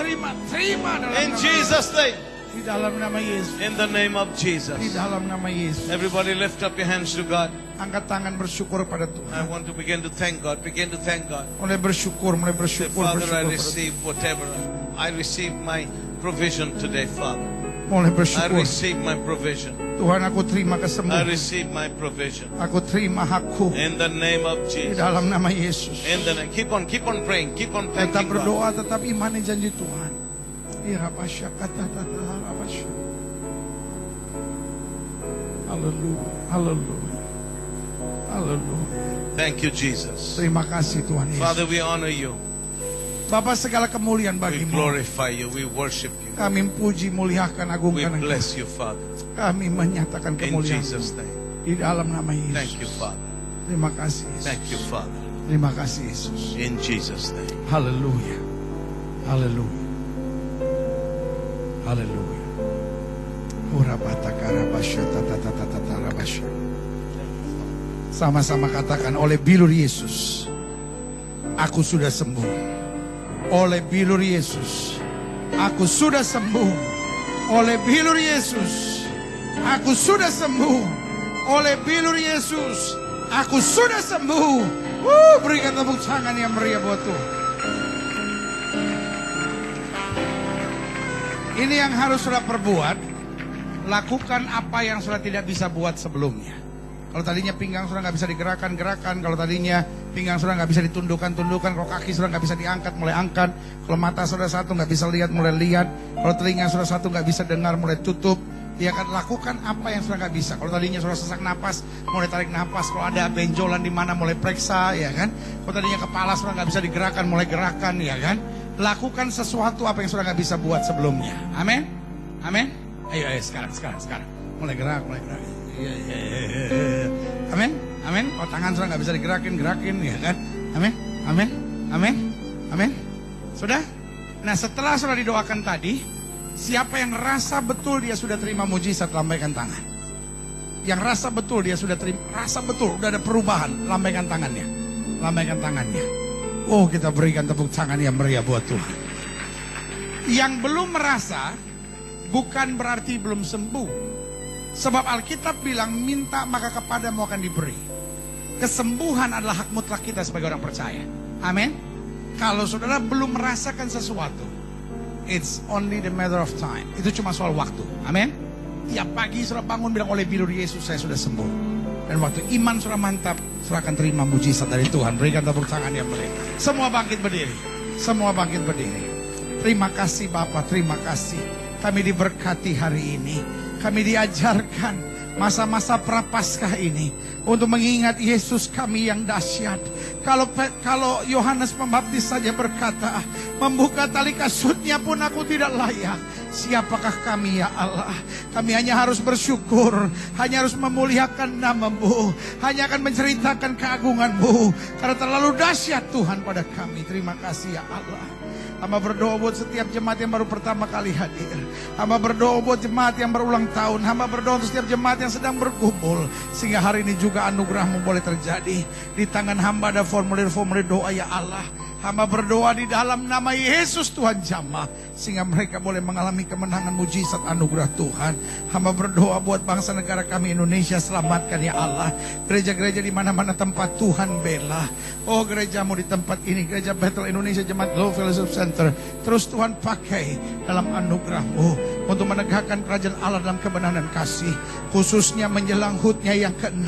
Terima dalam In nama Jesus' name. Yesus. Di dalam nama Yesus. In the name of Di Jesus. dalam nama Yesus. Everybody lift up your hands to God. Angkat tangan bersyukur pada I Tuhan. want to begin to thank God. Begin to thank God. Mulai bersyukur, Say, bersyukur Father, I pada receive whatever. I receive my provision today, Father. Mulai I bersyukur. receive my provision. Tuhan, aku terima I kesembuhan. receive my provision. Aku terima hakku In the name of di Jesus. dalam nama Yesus. In the name. Keep on praying. Keep on Tetap thanking God. berdoa, tetap imani janji Tuhan. Irabasya kata tata harabasya. Haleluya, haleluya, haleluya. Thank you, Jesus. Terima kasih Tuhan Yesus. Father, we honor you. Bapa, segala kemuliaan We bagimu. glorify you. We worship you. Kami puji, muliakan, We agungkan Engkau. bless you, Father. Kami menyatakan In kemuliaan Jesus' name. di dalam nama Yesus. Thank you, Father. Terima kasih Yesus. Thank you, Father. Terima kasih Yesus. In Jesus' name. Haleluya. Haleluya. Haleluya. Ora bata karabasya tata tata tata rabasya. Sama-sama katakan, oleh bilur Yesus, aku sudah sembuh. Oleh bilur Yesus, aku sudah sembuh. Oleh bilur Yesus, aku sudah sembuh. Oleh bilur Yesus, aku sudah sembuh. Berikan tepuk tangan yang meriah buat Tuhan. Ini yang harus sudah perbuat. Lakukan apa yang sudah tidak bisa buat sebelumnya. Kalau tadinya pinggang sudah nggak bisa digerakkan, kalau tadinya pinggang sudah nggak bisa ditundukkan, kalau kaki sudah nggak bisa diangkat, mulai angkat. Kalau mata sudah satu nggak bisa lihat, mulai lihat. Kalau telinga sudah satu nggak bisa dengar, mulai tutup. Ya kan, lakukan apa yang sudah nggak bisa. Kalau tadinya sudah sesak napas, mulai tarik napas. Kalau ada benjolan di mana, mulai periksa, ya kan. Kalau tadinya kepala sudah nggak bisa digerakkan, mulai gerakan, ya kan. Lakukan sesuatu apa yang sudah nggak bisa buat sebelumnya. Amin, amin. Ayo sekarang. Mulai gerak. Amin, amin. Kalau tangan sudah nggak bisa gerakin, ya kan? Amin. Sudah? Nah, setelah sudah didoakan tadi, siapa yang rasa betul dia sudah terima mujizat, lambaikan tangan. Yang rasa betul dia sudah terima, rasa betul udah ada perubahan, lambaikan tangannya. Oh, kita berikan tepuk tangan yang meriah buat Tuhan. Yang belum merasa bukan berarti belum sembuh. Sebab Alkitab bilang, minta maka kepadamu akan diberi. Kesembuhan adalah hak mutlak kita sebagai orang percaya. Amin. Kalau saudara belum merasakan sesuatu, it's only the matter of time. Itu cuma soal waktu. Amin. Tiap pagi saudara bangun bilang, oleh bilur Yesus saya sudah sembuh. Dan waktu iman saudara mantap, saudara akan terima mujizat dari Tuhan. Berikan tepuk tangan yang meriah. Semua bangkit berdiri. Terima kasih Bapa, terima kasih. Kami diberkati hari ini. Kami diajarkan masa-masa prapaskah ini untuk mengingat Yesus kami yang dahsyat. Kalau Yohanes Pembaptis saja berkata, membuka tali kasutnya pun aku tidak layak. Siapakah kami ya Allah? Kami hanya harus bersyukur, hanya harus memuliakan nama-Mu, hanya akan menceritakan keagungan-Mu, karena terlalu dahsyat Tuhan pada kami. Terima kasih ya Allah. Hamba berdoa buat setiap jemaat yang baru pertama kali hadir. Hamba berdoa buat jemaat yang berulang tahun. Hamba berdoa untuk setiap jemaat yang sedang berkumpul, sehingga hari ini juga anugerah-Mu boleh terjadi. Di tangan hamba ada formulir-formulir doa ya Allah. Hamba berdoa di dalam nama Yesus Tuhan jamah, sehingga mereka boleh mengalami kemenangan mujizat anugerah Tuhan. Hamba berdoa buat bangsa negara kami Indonesia, selamatkan ya Allah. Gereja-gereja di mana-mana tempat Tuhan bela. Oh, gerejamu di tempat ini, Gereja Bethel Indonesia Jemaat Glow Fellowship Center, terus Tuhan pakai dalam anugerah-Mu untuk menegakkan kerajaan Allah dalam kebenaran dan kasih. Khususnya menjelang HUT-nya yang ke-6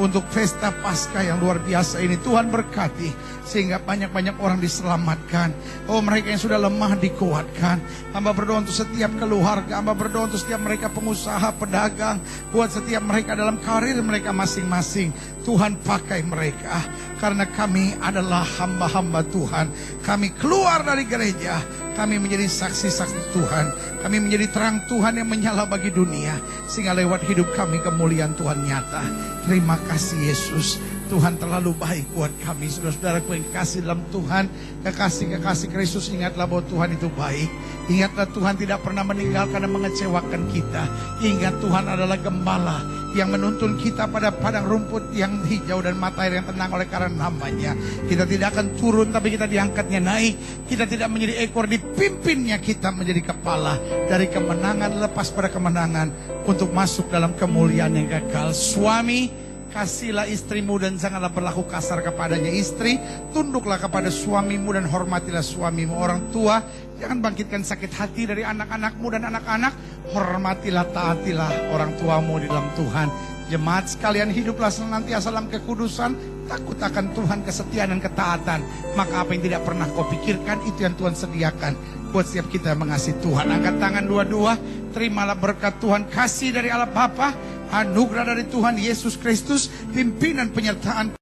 untuk pesta Paskah yang luar biasa ini. Tuhan berkati sehingga banyak-banyak orang diselamatkan. Oh, mereka yang sudah lemah dikuatkan. Hamba berdoa untuk setiap keluarga. Hamba berdoa untuk setiap mereka pengusaha, pedagang. Buat setiap mereka dalam karir mereka masing-masing. Tuhan pakai mereka. Karena kami adalah hamba-hamba Tuhan. Kami keluar dari gereja, kami menjadi saksi-saksi Tuhan. Kami menjadi terang Tuhan yang menyala bagi dunia, sehingga lewat hidup kami kemuliaan Tuhan nyata. Terima kasih Yesus. Tuhan terlalu baik buat kami. Saudara-saudaraku yang kekasih dalam Tuhan, kekasih-kekasih Kristus, ingatlah bahwa Tuhan itu baik. Ingatlah Tuhan tidak pernah meninggalkan dan mengecewakan kita. Ingat Tuhan adalah gembala yang menuntun kita pada padang rumput yang hijau dan mata air yang tenang oleh karena namanya. Kita tidak akan turun, tapi kita diangkatnya naik. Kita tidak menjadi ekor, dipimpinnya kita menjadi kepala. Dari kemenangan lepas pada kemenangan untuk masuk dalam kemuliaan yang kekal. Suami, kasihlah istrimu dan janganlah berlaku kasar kepadanya. Istri, tunduklah kepada suamimu dan hormatilah suamimu. Orang tua, jangan bangkitkan sakit hati dari anak-anakmu dan anak-anak. Hormatilah, taatilah orang tuamu di dalam Tuhan. Jemaat sekalian, hiduplah senantiasa dalam kekudusan, takut akan Tuhan, kesetiaan dan ketaatan. Maka apa yang tidak pernah kau pikirkan, itu yang Tuhan sediakan buat setiap kita yang mengasihi Tuhan. Angkat tangan dua-dua, terimalah berkat Tuhan, kasih dari Allah Bapa, anugerah dari Tuhan Yesus Kristus, pimpinan penyertaan